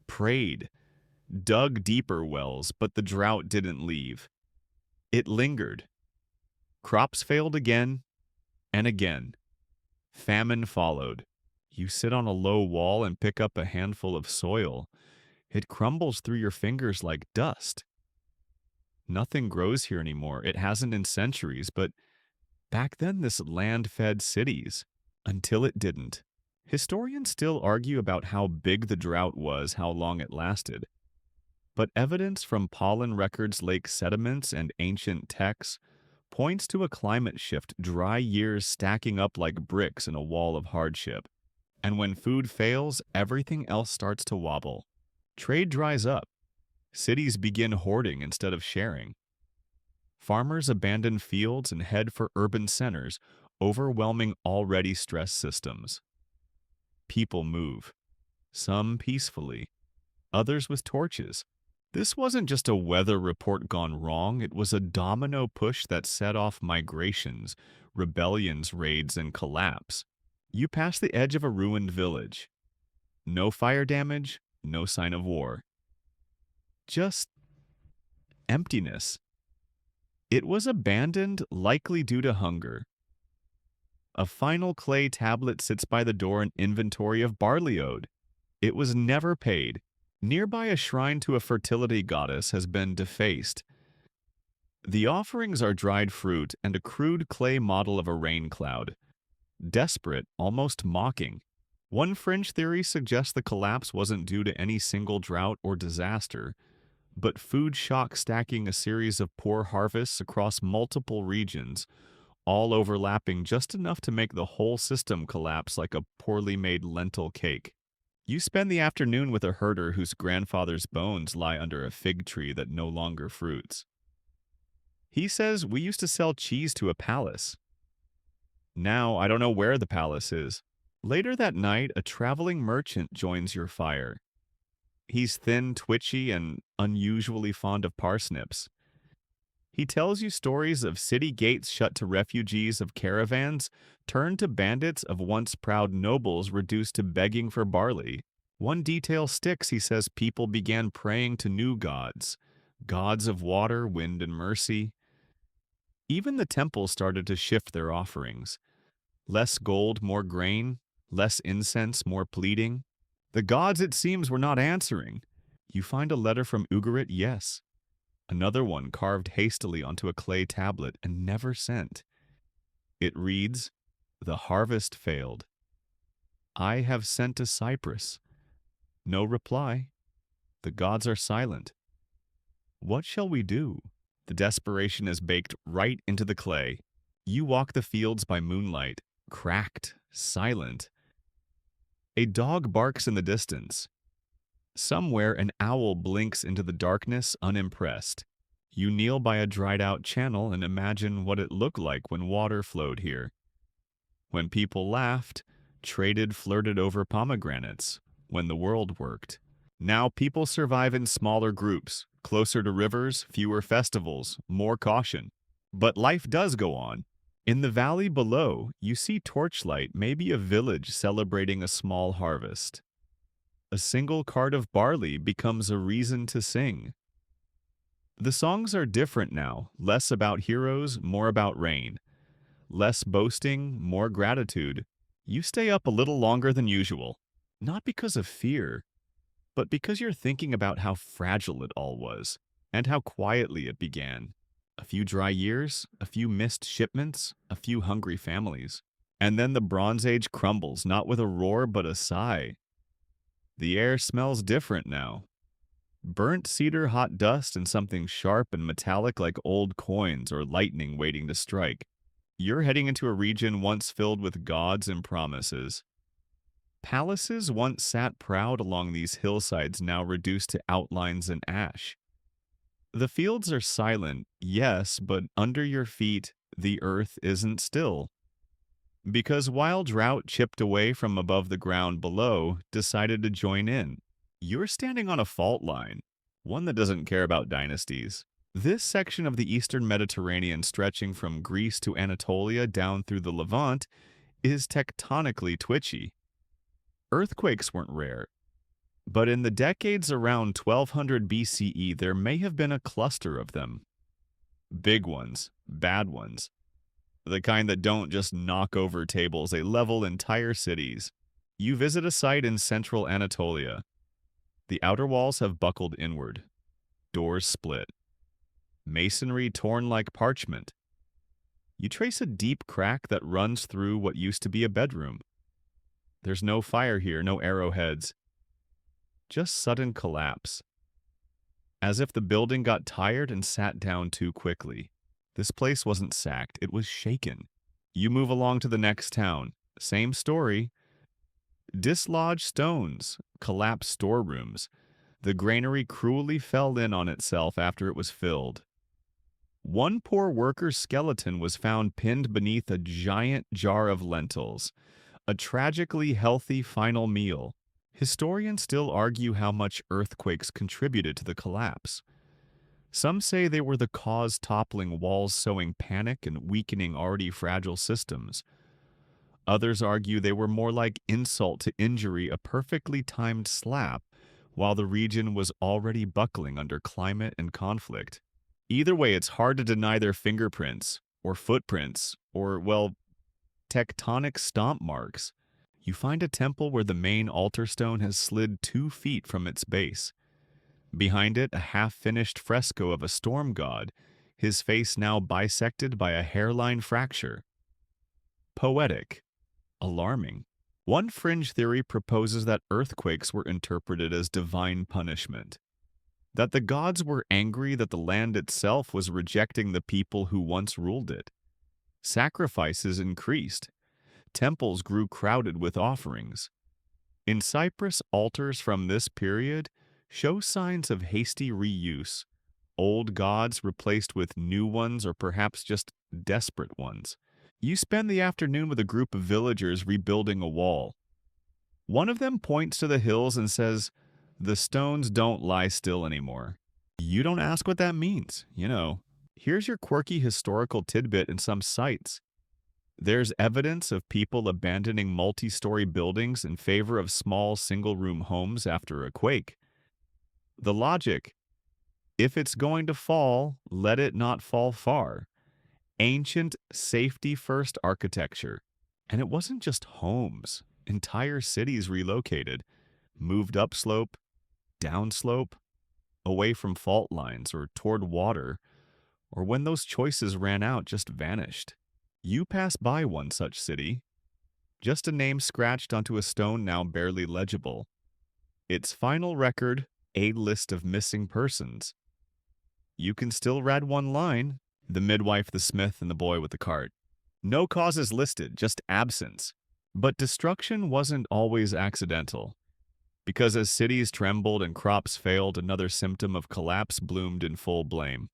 prayed, dug deeper wells, but the drought didn't leave. It lingered. Crops failed again and again. Famine followed. You sit on a low wall and pick up a handful of soil. It crumbles through your fingers like dust. Nothing grows here anymore. It hasn't in centuries, but back then this land fed cities, until it didn't. Historians still argue about how big the drought was, how long it lasted. But evidence from pollen records, lake sediments, and ancient texts points to a climate shift, dry years stacking up like bricks in a wall of hardship. And when food fails, everything else starts to wobble. Trade dries up. Cities begin hoarding instead of sharing. Farmers abandon fields and head for urban centers, overwhelming already stressed systems. People move, some peacefully, others with torches, This wasn't just a weather report gone wrong, it was a domino push that set off migrations, rebellions, raids, and collapse. You pass the edge of a ruined village. No fire damage, no sign of war. Just emptiness. It was abandoned, likely due to hunger. A final clay tablet sits by the door, an inventory of barley ode. It was never paid. Nearby, a shrine to a fertility goddess has been defaced. The offerings are dried fruit and a crude clay model of a rain cloud. Desperate, almost mocking. One fringe theory suggests the collapse wasn't due to any single drought or disaster, but food shock stacking a series of poor harvests across multiple regions, all overlapping just enough to make the whole system collapse like a poorly made lentil cake. You spend the afternoon with a herder whose grandfather's bones lie under a fig tree that no longer fruits. He says, "We used to sell cheese to a palace. Now I don't know where the palace is." Later that night, a traveling merchant joins your fire. He's thin, twitchy, and unusually fond of parsnips. He tells you stories of city gates shut to refugees, of caravans turned to bandits, of once proud nobles reduced to begging for barley. One detail sticks. He says people began praying to new gods, gods of water, wind, and mercy. Even the temples started to shift their offerings. Less gold, more grain, less incense, more pleading. The gods, it seems, were not answering. You find a letter from Ugarit, yes. Another one carved hastily onto a clay tablet and never sent. It reads, "The harvest failed. I have sent to Cyprus. No reply. The gods are silent. What shall we do?" The desperation is baked right into the clay. You walk the fields by moonlight, cracked, silent. A dog barks in the distance. Somewhere an owl blinks into the darkness, unimpressed. You kneel by a dried-out channel and imagine what it looked like when water flowed here. When people laughed, traded, flirted over pomegranates. When the world worked. Now people survive in smaller groups, closer to rivers, fewer festivals, more caution. But life does go on. In the valley below, you see torchlight, maybe a village celebrating a small harvest. A single cart of barley becomes a reason to sing. The songs are different now, less about heroes, more about rain. Less boasting, more gratitude. You stay up a little longer than usual, not because of fear, but because you're thinking about how fragile it all was, and how quietly it began. A few dry years, a few missed shipments, a few hungry families. And then the Bronze Age crumbles, not with a roar but a sigh. The air smells different now. Burnt cedar, hot dust, and something sharp and metallic like old coins or lightning waiting to strike. You're heading into a region once filled with gods and promises. Palaces once sat proud along these hillsides, now reduced to outlines and ash. The fields are silent, yes, but under your feet, the earth isn't still. Because while drought chipped away from above the ground below, decided to join in. You're standing on a fault line, one that doesn't care about dynasties. This section of the eastern Mediterranean, stretching from Greece to Anatolia down through the Levant, is tectonically twitchy. Earthquakes weren't rare, but in the decades around 1200 BCE, there may have been a cluster of them. Big ones, bad ones. The kind that don't just knock over tables, they level entire cities. You visit a site in central Anatolia. The outer walls have buckled inward. Doors split. Masonry torn like parchment. You trace a deep crack that runs through what used to be a bedroom. There's no fire here, no arrowheads. Just sudden collapse. As if the building got tired and sat down too quickly. This place wasn't sacked, it was shaken. You move along to the next town. Same story. Dislodged stones, collapsed storerooms. The granary cruelly fell in on itself after it was filled. One poor worker's skeleton was found pinned beneath a giant jar of lentils. A tragically healthy final meal. Historians still argue how much earthquakes contributed to the collapse. Some say they were the cause, toppling walls, sowing panic and weakening already fragile systems. Others argue they were more like insult to injury, a perfectly timed slap, while the region was already buckling under climate and conflict. Either way, it's hard to deny their fingerprints, or footprints, or, well, tectonic stomp marks. You find a temple where the main altar stone has slid 2 feet from its base. Behind it, a half-finished fresco of a storm god, his face now bisected by a hairline fracture. Poetic. Alarming. One fringe theory proposes that earthquakes were interpreted as divine punishment, that the gods were angry that the land itself was rejecting the people who once ruled it. Sacrifices increased. Temples grew crowded with offerings. In Cyprus, altars from this period show signs of hasty reuse, old gods replaced with new ones or perhaps just desperate ones. You spend the afternoon with a group of villagers rebuilding a wall. One of them points to the hills and says, "The stones don't lie still anymore." You don't ask what that means, Here's your quirky historical tidbit in some sites. There's evidence of people abandoning multi-story buildings in favor of small single-room homes after a quake. The logic: if it's going to fall, let it not fall far. Ancient, safety-first architecture. And it wasn't just homes. Entire cities relocated, moved upslope, downslope, away from fault lines or toward water, or when those choices ran out, just vanished. You pass by one such city, just a name scratched onto a stone now barely legible. Its final record, a list of missing persons. You can still read one line: the midwife, the smith, and the boy with the cart. No causes listed, just absence. But destruction wasn't always accidental, because as cities trembled and crops failed, another symptom of collapse bloomed in full blame.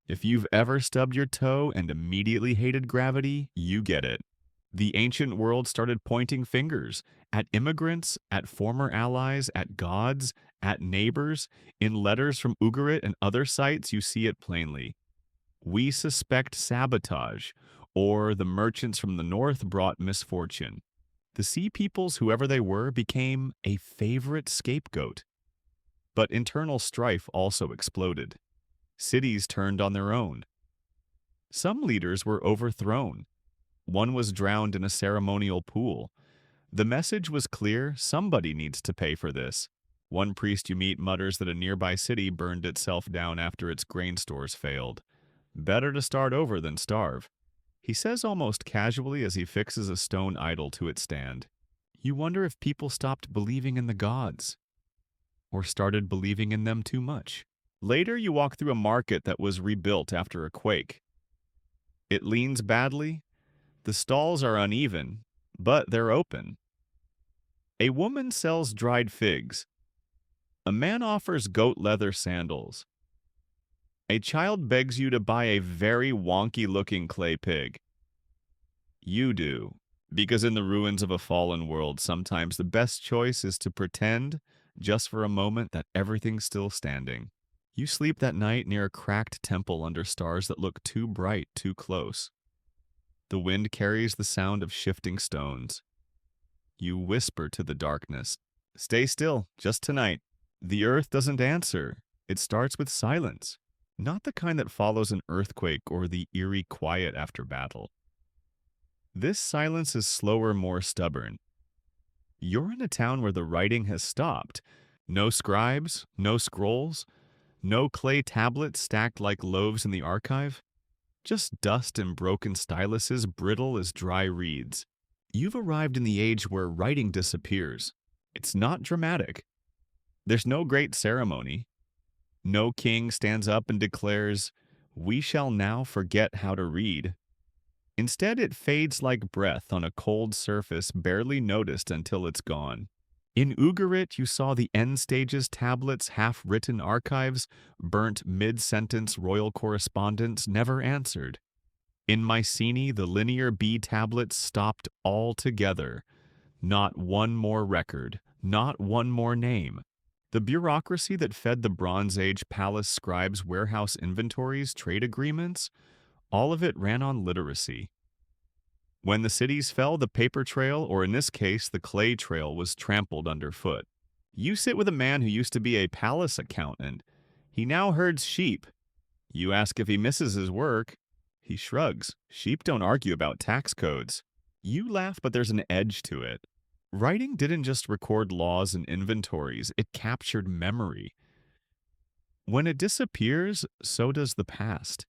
If you've ever stubbed your toe and immediately hated gravity, you get it. The ancient world started pointing fingers at immigrants, at former allies, at gods, at neighbors. In letters from Ugarit and other sites, you see it plainly. We suspect sabotage, or the merchants from the north brought misfortune. The sea peoples, whoever they were, became a favorite scapegoat. But internal strife also exploded. Cities turned on their own. Some leaders were overthrown. One was drowned in a ceremonial pool. The message was clear: somebody needs to pay for this. One priest you meet mutters that a nearby city burned itself down after its grain stores failed. Better to start over than starve. He says almost casually as he fixes a stone idol to its stand. You wonder if people stopped believing in the gods, or started believing in them too much. Later, you walk through a market that was rebuilt after a quake. It leans badly. The stalls are uneven, but they're open. A woman sells dried figs. A man offers goat leather sandals. A child begs you to buy a very wonky-looking clay pig. You do, because in the ruins of a fallen world, sometimes the best choice is to pretend, just for a moment, that everything's still standing. You sleep that night near a cracked temple under stars that look too bright, too close. The wind carries the sound of shifting stones. You whisper to the darkness, "Stay still, just tonight." The earth doesn't answer. It starts with silence. Not the kind that follows an earthquake or the eerie quiet after battle. This silence is slower, more stubborn. You're in a town where the writing has stopped. No scribes, no scrolls, no clay tablets stacked like loaves in the archive. Just dust and broken styluses, brittle as dry reeds. You've arrived in the age where writing disappears. It's not dramatic. There's no great ceremony. No king stands up and declares, "We shall now forget how to read." Instead, it fades like breath on a cold surface, barely noticed until it's gone. In Ugarit, you saw the end stages, tablets, half-written archives, burnt mid-sentence royal correspondence never answered. In Mycenae, the linear B tablets stopped altogether. Not one more record, Not one more name. The bureaucracy that fed the Bronze Age palace scribes' warehouse inventories, trade agreements, all of it ran on literacy. When the cities fell, the paper trail, or in this case, the clay trail, was trampled underfoot. You sit with a man who used to be a palace accountant. He now herds sheep. You ask if he misses his work. He shrugs. Sheep don't argue about tax codes. You laugh, but there's an edge to it. Writing didn't just record laws and inventories, it captured memory. When it disappears, so does the past.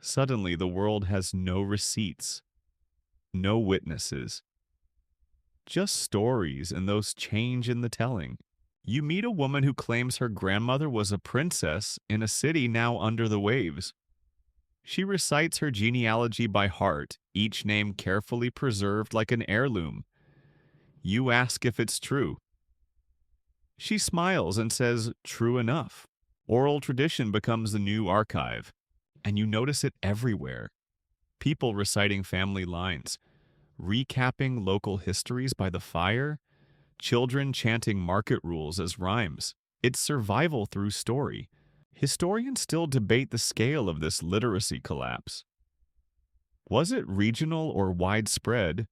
Suddenly, the world has no receipts, no witnesses, just stories, and those change in the telling. You meet a woman who claims her grandmother was a princess in a city now under the waves. She recites her genealogy by heart, each name carefully preserved like an heirloom. You ask if it's true. She smiles and says, "True enough." Oral tradition becomes the new archive, and you notice it everywhere. People reciting family lines, recapping local histories by the fire, children chanting market rules as rhymes. It's survival through story. Historians still debate the scale of this literacy collapse. Was it regional or widespread?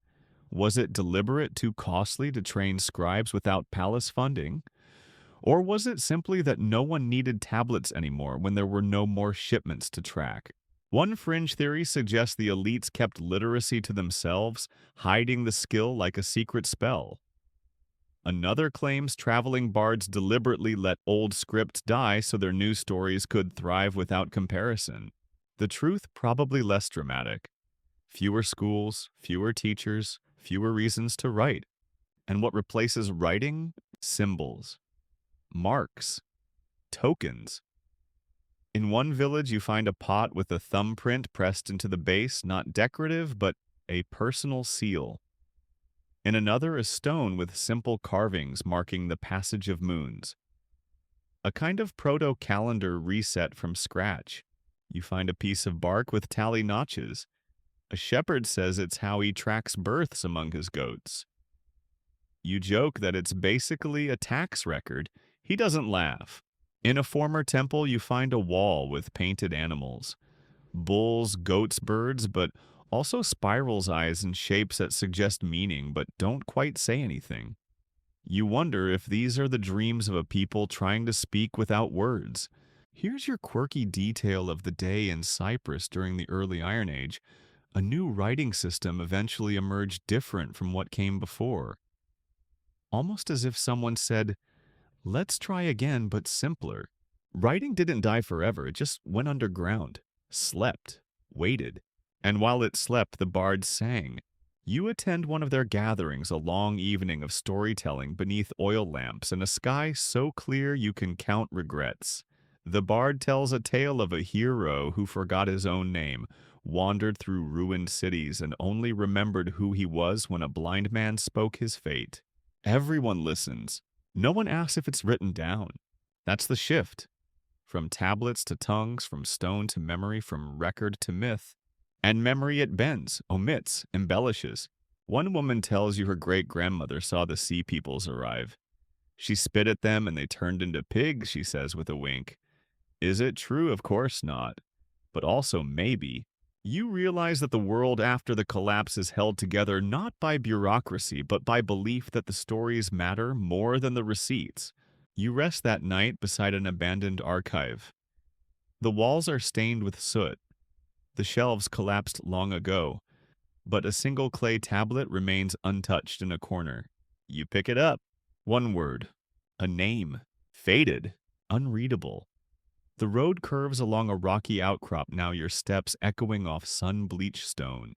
Was it deliberate, too costly to train scribes without palace funding? Or was it simply that no one needed tablets anymore when there were no more shipments to track? One fringe theory suggests the elites kept literacy to themselves, hiding the skill like a secret spell. Another claims traveling bards deliberately let old scripts die so their new stories could thrive without comparison. The truth probably less dramatic. Fewer schools, fewer teachers, fewer reasons to write. And what replaces writing? Symbols, marks, tokens. In one village, you find a pot with a thumbprint pressed into the base, not decorative, but a personal seal. In another, a stone with simple carvings marking the passage of moons. A kind of proto-calendar reset from scratch. You find a piece of bark with tally notches. A shepherd says it's how he tracks births among his goats. You joke that it's basically a tax record. He doesn't laugh. In a former temple, you find a wall with painted animals. Bulls, goats, birds, but also spirals eyes and shapes that suggest meaning but don't quite say anything. You wonder if these are the dreams of a people trying to speak without words. Here's your quirky detail of the day in Cyprus during the early Iron Age. A new writing system eventually emerged different from what came before. Almost as if someone said, "Let's try again, but simpler." Writing didn't die forever, it just went underground, slept, waited. And while it slept, the bards sang. You attend one of their gatherings, a long evening of storytelling beneath oil lamps and a sky so clear you can count regrets. The bard tells a tale of a hero who forgot his own name, wandered through ruined cities, and only remembered who he was when a blind man spoke his fate. Everyone listens. No one asks if it's written down. That's the shift. From tablets to tongues, from stone to memory, from record to myth. And memory it bends, omits, embellishes. One woman tells you her great-grandmother saw the sea peoples arrive. She spit at them and they turned into pigs, she says with a wink. Is it true? Of course not. But also maybe. You realize that the world after the collapse is held together not by bureaucracy, but by belief that the stories matter more than the receipts. You rest that night beside an abandoned archive. The walls are stained with soot. The shelves collapsed long ago, but a single clay tablet remains untouched in a corner. You pick it up. One word. A name. Faded. Unreadable. The road curves along a rocky outcrop, now your steps echoing off sun-bleached stone.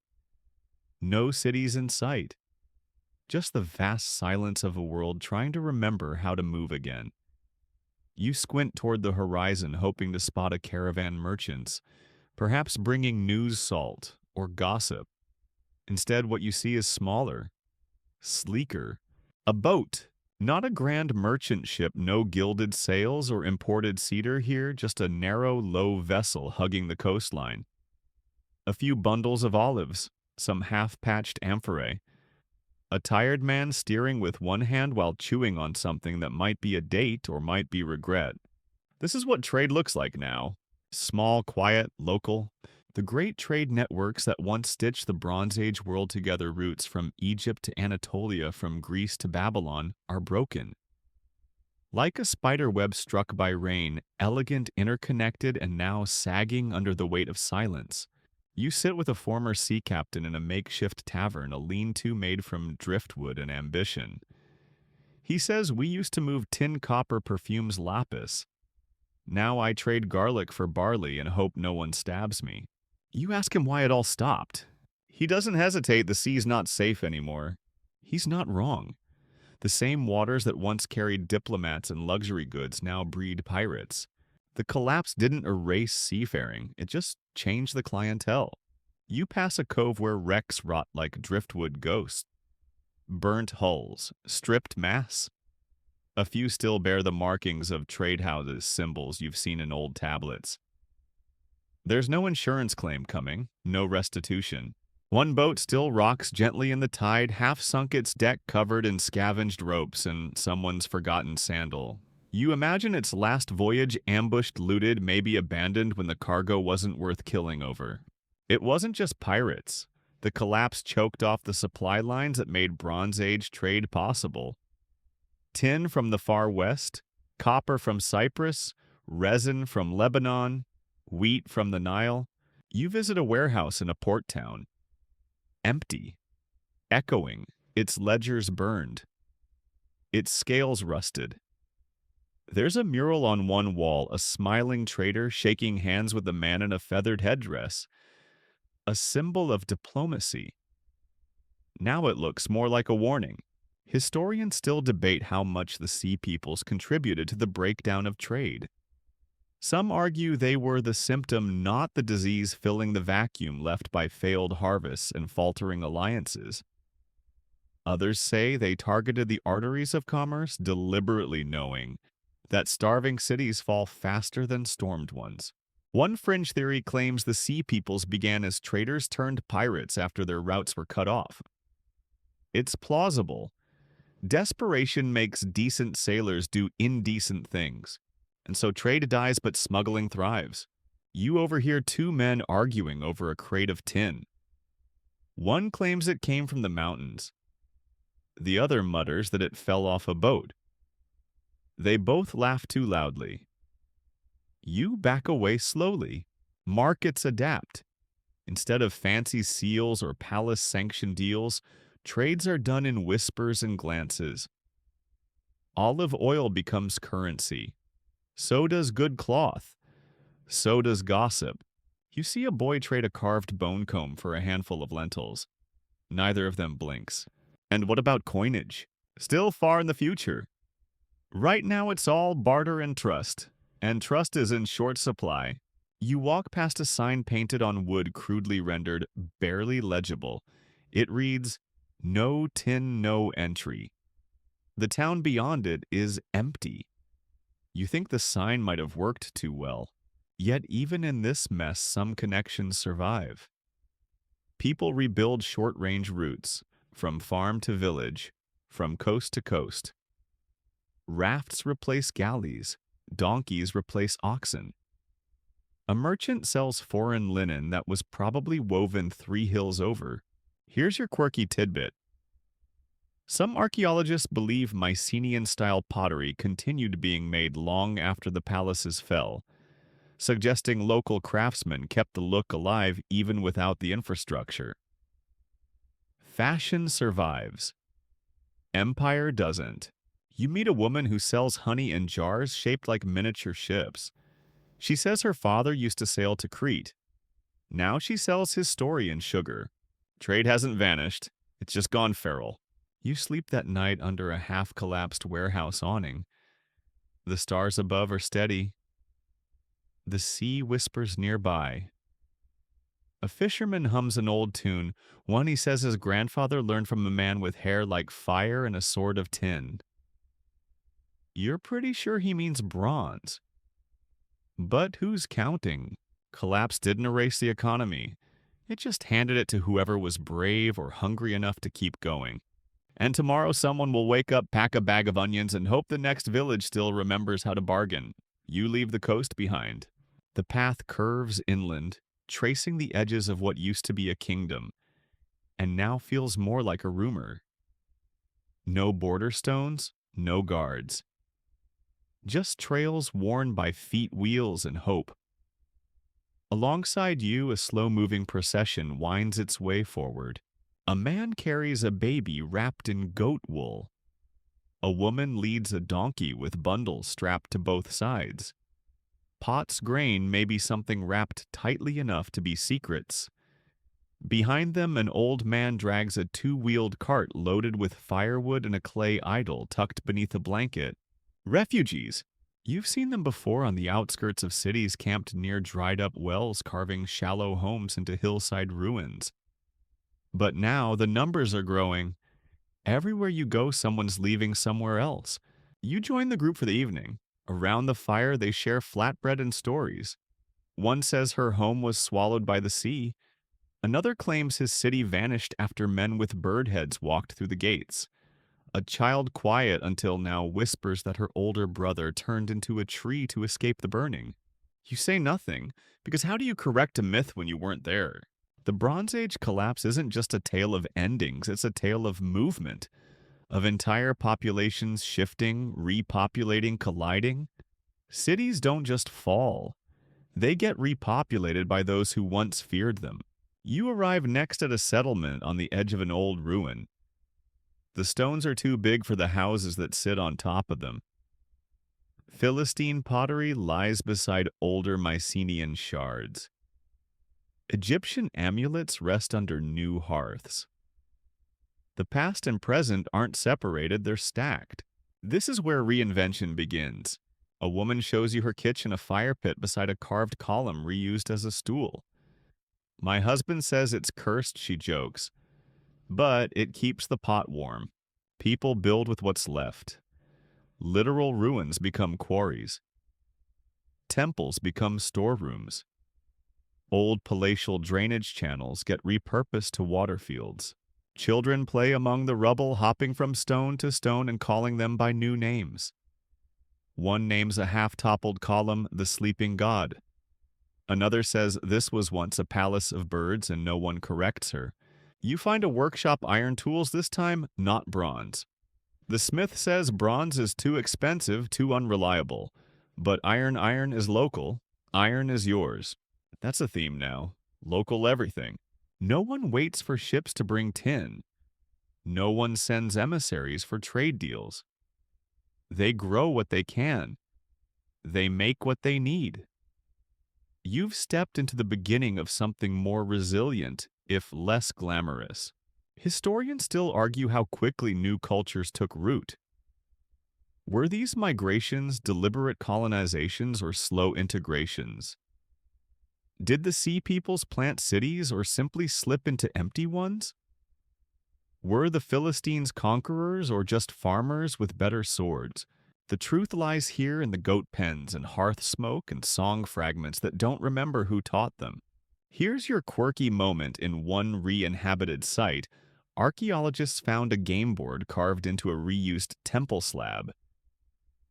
No cities in sight. Just the vast silence of a world trying to remember how to move again. You squint toward the horizon, hoping to spot a caravan merchants, perhaps bringing news salt or gossip. Instead, what you see is smaller, sleeker. A boat. Not a grand merchant ship, no gilded sails or imported cedar here, just a narrow, low vessel hugging the coastline. A few bundles of olives, some half-patched amphorae. A tired man steering with one hand while chewing on something that might be a date or might be regret. This is what trade looks like now. Small, quiet, local. The great trade networks that once stitched the Bronze Age world together, routes from Egypt to Anatolia, from Greece to Babylon, are broken. Like a spider web struck by rain, elegant, interconnected, and now sagging under the weight of silence. You sit with a former sea captain in a makeshift tavern, a lean-to made from driftwood and ambition. He says, "We used to move tin copper perfumes lapis. Now I trade garlic for barley and hope no one stabs me." You ask him why it all stopped. He doesn't hesitate. The sea's not safe anymore. He's not wrong. The same waters that once carried diplomats and luxury goods now breed pirates. The collapse didn't erase seafaring, it just changed the clientele. You pass a cove where wrecks rot like driftwood ghosts. Burnt hulls, stripped masts. A few still bear the markings of trade houses, symbols you've seen in old tablets. There's no insurance claim coming, no restitution. One boat still rocks gently in the tide, half sunk, its deck covered in scavenged ropes and someone's forgotten sandal. You imagine its last voyage, ambushed, looted, maybe abandoned when the cargo wasn't worth killing over. It wasn't just pirates. The collapse choked off the supply lines that made Bronze Age trade possible. Tin from the far west, copper from Cyprus, resin from Lebanon, wheat from the Nile. You visit a warehouse in a port town. Empty, echoing, its ledgers burned, its scales rusted. There's a mural on one wall, a smiling trader shaking hands with a man in a feathered headdress, a symbol of diplomacy. Now it looks more like a warning. Historians still debate how much the Sea Peoples contributed to the breakdown of trade. Some argue they were the symptom, not the disease, filling the vacuum left by failed harvests and faltering alliances. Others say they targeted the arteries of commerce, deliberately knowing that starving cities fall faster than stormed ones. One fringe theory claims the Sea Peoples began as traders turned pirates after their routes were cut off. It's plausible. Desperation makes decent sailors do indecent things. And so trade dies, but smuggling thrives. You overhear two men arguing over a crate of tin. One claims it came from the mountains. The other mutters that it fell off a boat. They both laugh too loudly. You back away slowly. Markets adapt. Instead of fancy seals or palace-sanctioned deals, trades are done in whispers and glances. Olive oil becomes currency. So does good cloth. So does gossip. You see a boy trade a carved bone comb for a handful of lentils. Neither of them blinks. And what about coinage? Still far in the future. Right now it's all barter and trust is in short supply. You walk past a sign painted on wood, crudely rendered, barely legible. It reads, "No tin, no entry." The town beyond it is empty. You think the sign might have worked too well. Yet even in this mess, some connections survive. People rebuild short-range routes, from farm to village, from coast to coast. Rafts replace galleys. Donkeys replace oxen. A merchant sells foreign linen that was probably woven 3 hills over. Here's your quirky tidbit. Some archaeologists believe Mycenaean-style pottery continued being made long after the palaces fell, suggesting local craftsmen kept the look alive even without the infrastructure. Fashion survives. Empire doesn't. You meet a woman who sells honey in jars shaped like miniature ships. She says her father used to sail to Crete. Now she sells his story in sugar. Trade hasn't vanished. It's just gone feral. You sleep that night under a half-collapsed warehouse awning. The stars above are steady. The sea whispers nearby. A fisherman hums an old tune, one he says his grandfather learned from a man with hair like fire and a sword of tin. You're pretty sure he means bronze. But who's counting? Collapse didn't erase the economy. It just handed it to whoever was brave or hungry enough to keep going. And tomorrow someone will wake up, pack a bag of onions, and hope the next village still remembers how to bargain. You leave the coast behind. The path curves inland, tracing the edges of what used to be a kingdom, and now feels more like a rumor. No border stones, no guards. Just trails worn by feet, wheels, and hope. Alongside you, a slow-moving procession winds its way forward. A man carries a baby wrapped in goat wool. A woman leads a donkey with bundles strapped to both sides. Pot's grain may be something wrapped tightly enough to be secrets. Behind them, an old man drags a two-wheeled cart loaded with firewood and a clay idol tucked beneath a blanket. Refugees! You've seen them before on the outskirts of cities, camped near dried-up wells, carving shallow homes into hillside ruins. But now the numbers are growing. Everywhere you go, someone's leaving somewhere else. You join the group for the evening. Around the fire, they share flatbread and stories. One says her home was swallowed by the sea. Another claims his city vanished after men with bird heads walked through the gates. A child, quiet until now, whispers that her older brother turned into a tree to escape the burning. You say nothing, because how do you correct a myth when you weren't there? The Bronze Age collapse isn't just a tale of endings, it's a tale of movement, of entire populations shifting, repopulating, colliding. Cities don't just fall. They get repopulated by those who once feared them. You arrive next at a settlement on the edge of an old ruin. The stones are too big for the houses that sit on top of them. Philistine pottery lies beside older Mycenaean shards. Egyptian amulets rest under new hearths. The past and present aren't separated, they're stacked. This is where reinvention begins. A woman shows you her kitchen, a fire pit beside a carved column reused as a stool. My husband says it's cursed, she jokes. But it keeps the pot warm. People build with what's left. Literal ruins become quarries. Temples become storerooms. Old palatial drainage channels get repurposed to water fields. Children play among the rubble, hopping from stone to stone and calling them by new names. One names a half-toppled column the sleeping god. Another says this was once a palace of birds and no one corrects her. You find a workshop iron tools, this time not bronze. The smith says bronze is too expensive, too unreliable. But iron is local. Iron is yours. That's a theme now. Local everything. No one waits for ships to bring tin. No one sends emissaries for trade deals. They grow what they can. They make what they need. You've stepped into the beginning of something more resilient, if less glamorous. Historians still argue how quickly new cultures took root. Were these migrations deliberate colonizations or slow integrations? Did the sea peoples plant cities or simply slip into empty ones? Were the Philistines conquerors or just farmers with better swords? The truth lies here in the goat pens and hearth smoke and song fragments that don't remember who taught them. Here's your quirky moment in one re-inhabited site. Archaeologists found a game board carved into a reused temple slab.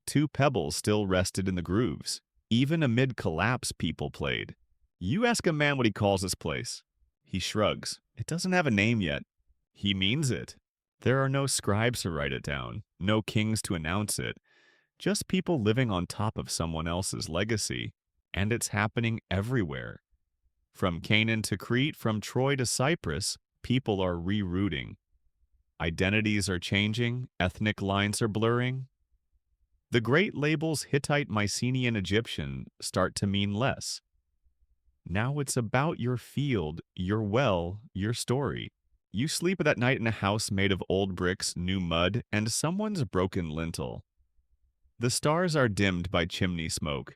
Two pebbles still rested in the grooves. Even amid collapse, people played. You ask a man what he calls this place. He shrugs. It doesn't have a name yet. He means it. There are no scribes to write it down, no kings to announce it. Just people living on top of someone else's legacy. And it's happening everywhere. From Canaan to Crete, from Troy to Cyprus, people are rerouting. Identities are changing, ethnic lines are blurring. The great labels Hittite, Mycenaean, Egyptian start to mean less. Now it's about your field, your well, your story. You sleep that night in a house made of old bricks, new mud, and someone's broken lintel. The stars are dimmed by chimney smoke.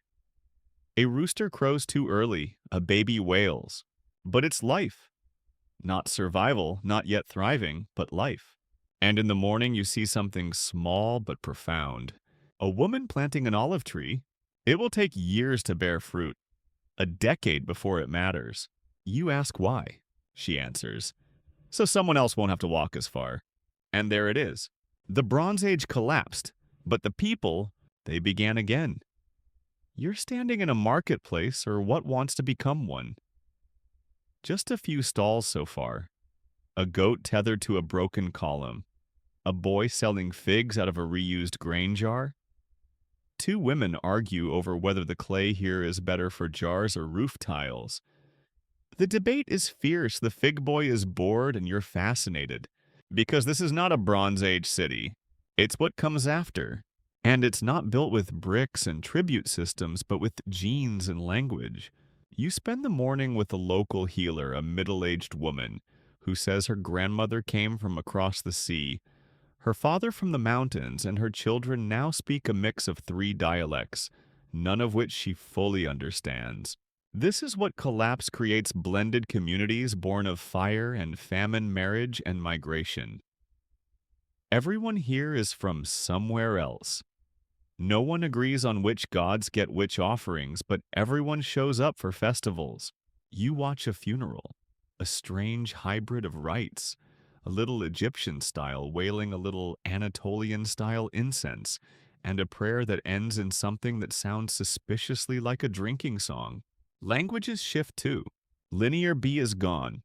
A rooster crows too early, a baby wails. But it's life. Not survival, not yet thriving, but life. And in the morning you see something small but profound. A woman planting an olive tree. It will take years to bear fruit. A decade before it matters. You ask why. She answers, so someone else won't have to walk as far. And there it is. The Bronze Age collapsed, but the people, they began again. You're standing in a marketplace or what wants to become one. Just a few stalls so far. A goat tethered to a broken column. A boy selling figs out of a reused grain jar. Two women argue over whether the clay here is better for jars or roof tiles. The debate is fierce. The fig boy is bored and you're fascinated. Because this is not a Bronze Age city. It's what comes after. And it's not built with bricks and tribute systems, but with genes and language. You spend the morning with a local healer, a middle-aged woman, who says her grandmother came from across the sea, her father from the mountains, and her children now speak a mix of three dialects, none of which she fully understands. This is what collapse creates: blended communities born of fire and famine, marriage and migration. Everyone here is from somewhere else. No one agrees on which gods get which offerings, but everyone shows up for festivals. You watch a funeral, a strange hybrid of rites, a little Egyptian style wailing a little Anatolian style incense, and a prayer that ends in something that sounds suspiciously like a drinking song. Languages shift too. Linear B is gone.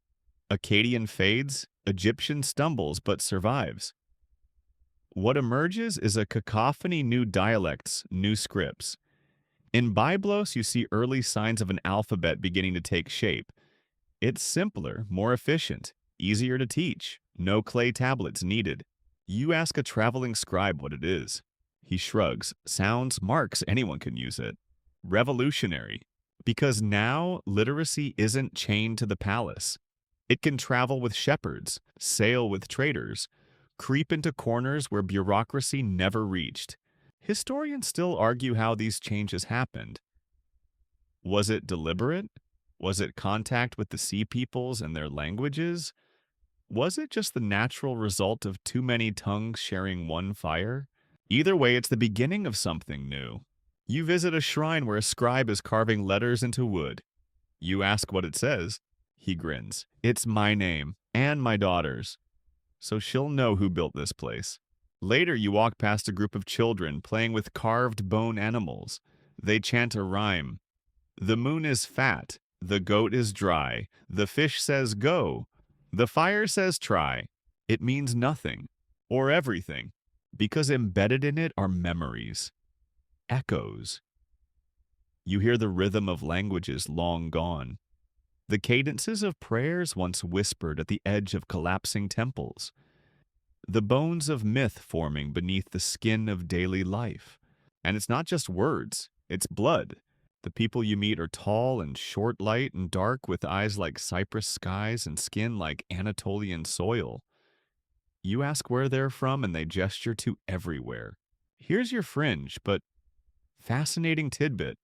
Akkadian fades, Egyptian stumbles but survives. What emerges is a cacophony: new dialects, new scripts. In Byblos, you see early signs of an alphabet beginning to take shape. It's simpler, more efficient, easier to teach, no clay tablets needed. You ask a traveling scribe what it is. He shrugs. Sounds, marks, anyone can use it. Revolutionary. Because now literacy isn't chained to the palace. It can travel with shepherds, sail with traders, creep into corners where bureaucracy never reached. Historians still argue how these changes happened. Was it deliberate? Was it contact with the sea peoples and their languages? Was it just the natural result of too many tongues sharing one fire? Either way, it's the beginning of something new. You visit a shrine where a scribe is carving letters into wood. You ask what it says. He grins. It's my name and my daughter's. So she'll know who built this place. Later, you walk past a group of children playing with carved bone animals. They chant a rhyme. The moon is fat, the goat is dry, the fish says go, the fire says try. It means nothing, or everything, because embedded in it are memories, echoes. You hear the rhythm of languages long gone, the cadences of prayers once whispered at the edge of collapsing temples, the bones of myth forming beneath the skin of daily life. And it's not just words, it's blood. The people you meet are tall and short, light and dark, with eyes like cypress skies and skin like Anatolian soil. You ask where they're from and they gesture to everywhere. Here's your fringe, but fascinating tidbit.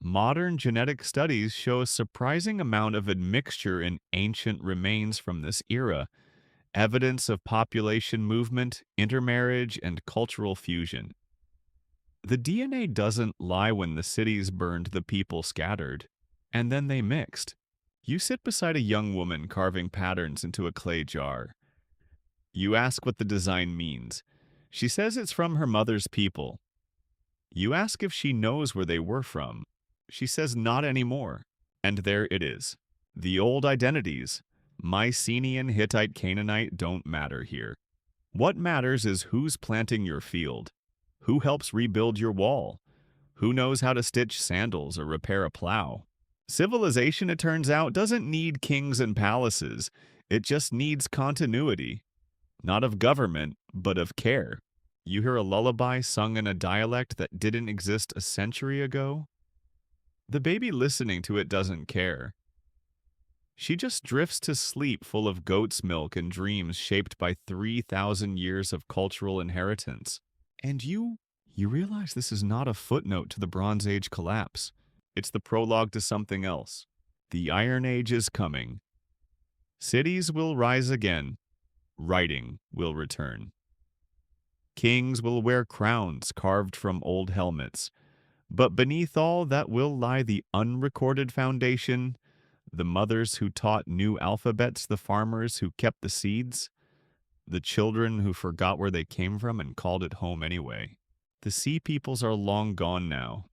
Modern genetic studies show a surprising amount of admixture in ancient remains from this era, evidence of population movement, intermarriage, and cultural fusion. The DNA doesn't lie. When the cities burned, the people scattered, and then they mixed. You sit beside a young woman carving patterns into a clay jar. You ask what the design means. She says it's from her mother's people. You ask if she knows where they were from. She says not anymore. And there it is. The old identities, Mycenaean, Hittite, Canaanite, don't matter here. What matters is who's planting your field, who helps rebuild your wall, who knows how to stitch sandals or repair a plow. Civilization, it turns out, doesn't need kings and palaces. It just needs continuity. Not of government, but of care. You hear a lullaby sung in a dialect that didn't exist a century ago? The baby listening to it doesn't care. She just drifts to sleep, full of goat's milk and dreams shaped by 3,000 years of cultural inheritance. And you realize this is not a footnote to the Bronze Age collapse. It's the prologue to something else. The Iron Age is coming. Cities will rise again. Writing will return. Kings will wear crowns carved from old helmets. But beneath all that will lie the unrecorded foundation, the mothers who taught new alphabets, the farmers who kept the seeds, the children who forgot where they came from and called it home anyway. The sea peoples are long gone now,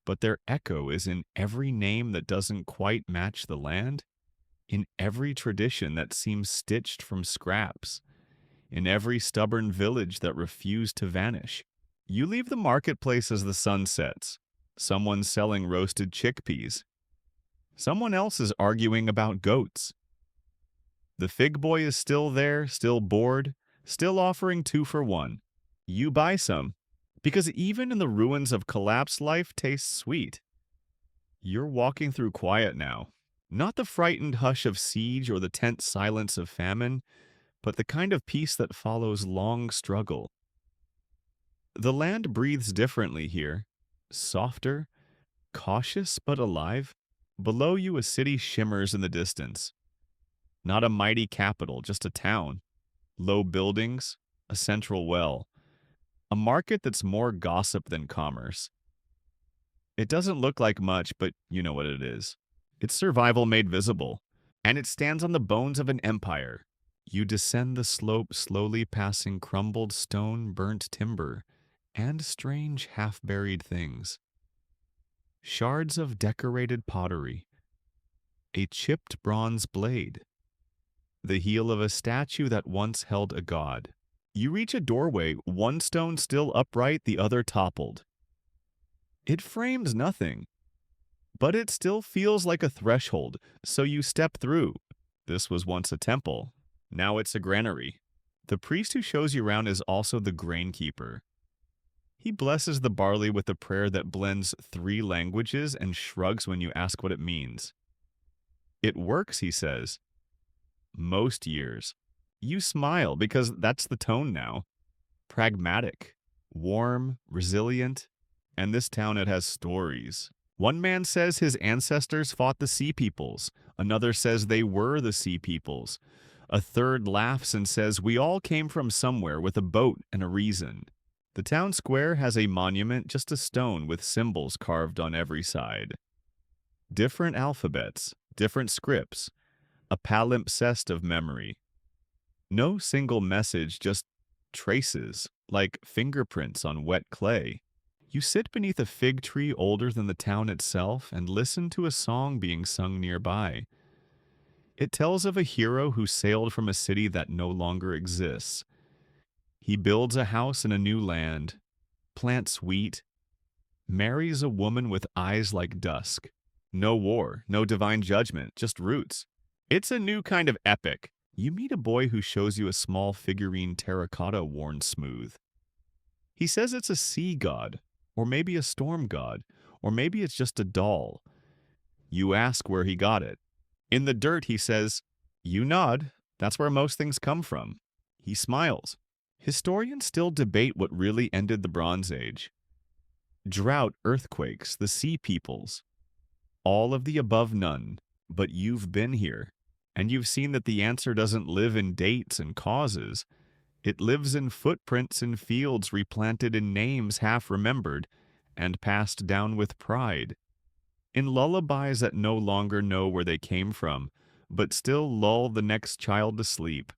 but their echo is in every name that doesn't quite match the land, in every tradition that seems stitched from scraps, in every stubborn village that refused to vanish. You leave the marketplace as the sun sets. Someone's selling roasted chickpeas. Someone else is arguing about goats. The fig boy is still there, still bored, still offering 2 for 1. You buy some, because even in the ruins of collapsed life tastes sweet. You're walking through quiet now. Not the frightened hush of siege or the tense silence of famine, but the kind of peace that follows long struggle. The land breathes differently here, softer, cautious but alive. Below you a city shimmers in the distance. Not a mighty capital, just a town. Low buildings, a central well. A market that's more gossip than commerce. It doesn't look like much, but you know what it is. It's survival made visible, and it stands on the bones of an empire. You descend the slope slowly passing crumbled stone, burnt timber, and strange half-buried things. Shards of decorated pottery. A chipped bronze blade. The heel of a statue that once held a god. You reach a doorway, one stone still upright, the other toppled. It frames nothing, but it still feels like a threshold, so you step through. This was once a temple, now it's a granary. The priest who shows you around is also the grainkeeper. He blesses the barley with a prayer that blends 3 languages and shrugs when you ask what it means. It works, he says. Most years. You smile because that's the tone now. Pragmatic, warm, resilient, and this town, it has stories. One man says his ancestors fought the sea peoples. Another says they were the sea peoples. A third laughs and says we all came from somewhere with a boat and a reason. The town square has a monument, just a stone with symbols carved on every side. Different alphabets, different scripts, a palimpsest of memory. No single message, just traces, like fingerprints on wet clay. You sit beneath a fig tree older than the town itself and listen to a song being sung nearby. It tells of a hero who sailed from a city that no longer exists. He builds a house in a new land, plants wheat, marries a woman with eyes like dusk. No war, no divine judgment, just roots. It's a new kind of epic. You meet a boy who shows you a small figurine terracotta worn smooth. He says it's a sea god, or maybe a storm god, or maybe it's just a doll. You ask where he got it. In the dirt, he says, you nod, that's where most things come from. He smiles. Historians still debate what really ended the Bronze Age. Drought, earthquakes, the sea peoples. All of the above, none. But you've been here, and you've seen that the answer doesn't live in dates and causes. It lives in footprints in fields replanted in names half remembered and passed down with pride. In lullabies that no longer know where they came from, but still lull the next child to sleep.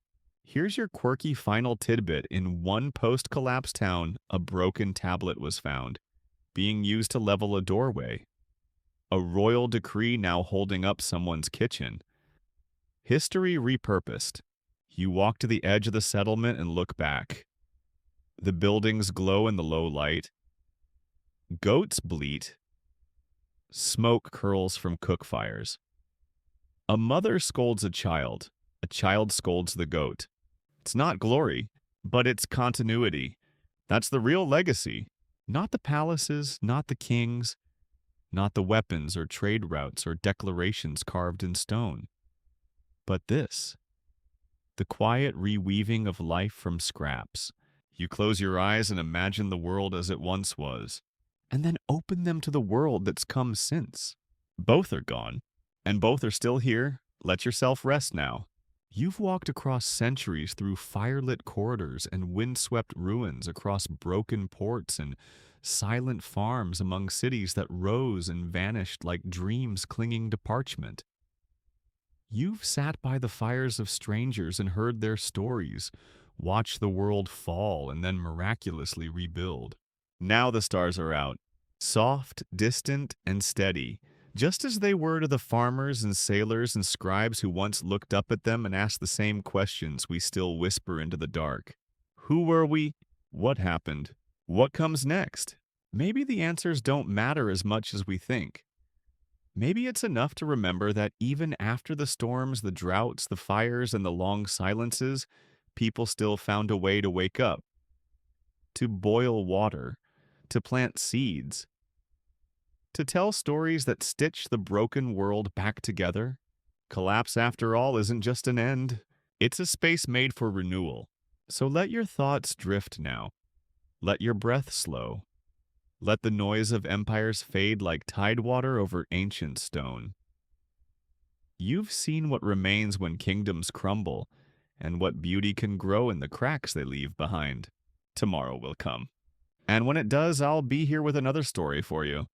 Here's your quirky final tidbit. In one post-collapse town, a broken tablet was found, being used to level a doorway. A royal decree now holding up someone's kitchen. History repurposed. You walk to the edge of the settlement and look back. The buildings glow in the low light. Goats bleat. Smoke curls from cook fires. A mother scolds a child scolds the goat. It's not glory, but it's continuity. That's the real legacy. Not the palaces, not the kings, not the weapons or trade routes or declarations carved in stone. But this, the quiet reweaving of life from scraps. You close your eyes and imagine the world as it once was, and then open them to the world that's come since. Both are gone, and both are still here. Let yourself rest now. You've walked across centuries through firelit corridors and windswept ruins, across broken ports and silent farms among cities that rose and vanished like dreams clinging to parchment. You've sat by the fires of strangers and heard their stories, watch the world fall and then miraculously rebuild. Now the stars are out, soft, distant, and steady, just as they were to the farmers and sailors and scribes who once looked up at them and asked the same questions we still whisper into the dark. Who were we? What happened? What comes next? Maybe the answers don't matter as much as we think. Maybe it's enough to remember that even after the storms, the droughts, the fires, and the long silences, people still found a way to wake up, to boil water, to plant seeds, to tell stories that stitch the broken world back together. Collapse, after all, isn't just an end. It's a space made for renewal. So let your thoughts drift now. Let your breath slow. Let the noise of empires fade like tidewater over ancient stone. You've seen what remains when kingdoms crumble, and what beauty can grow in the cracks they leave behind. Tomorrow will come. And when it does, I'll be here with another story for you.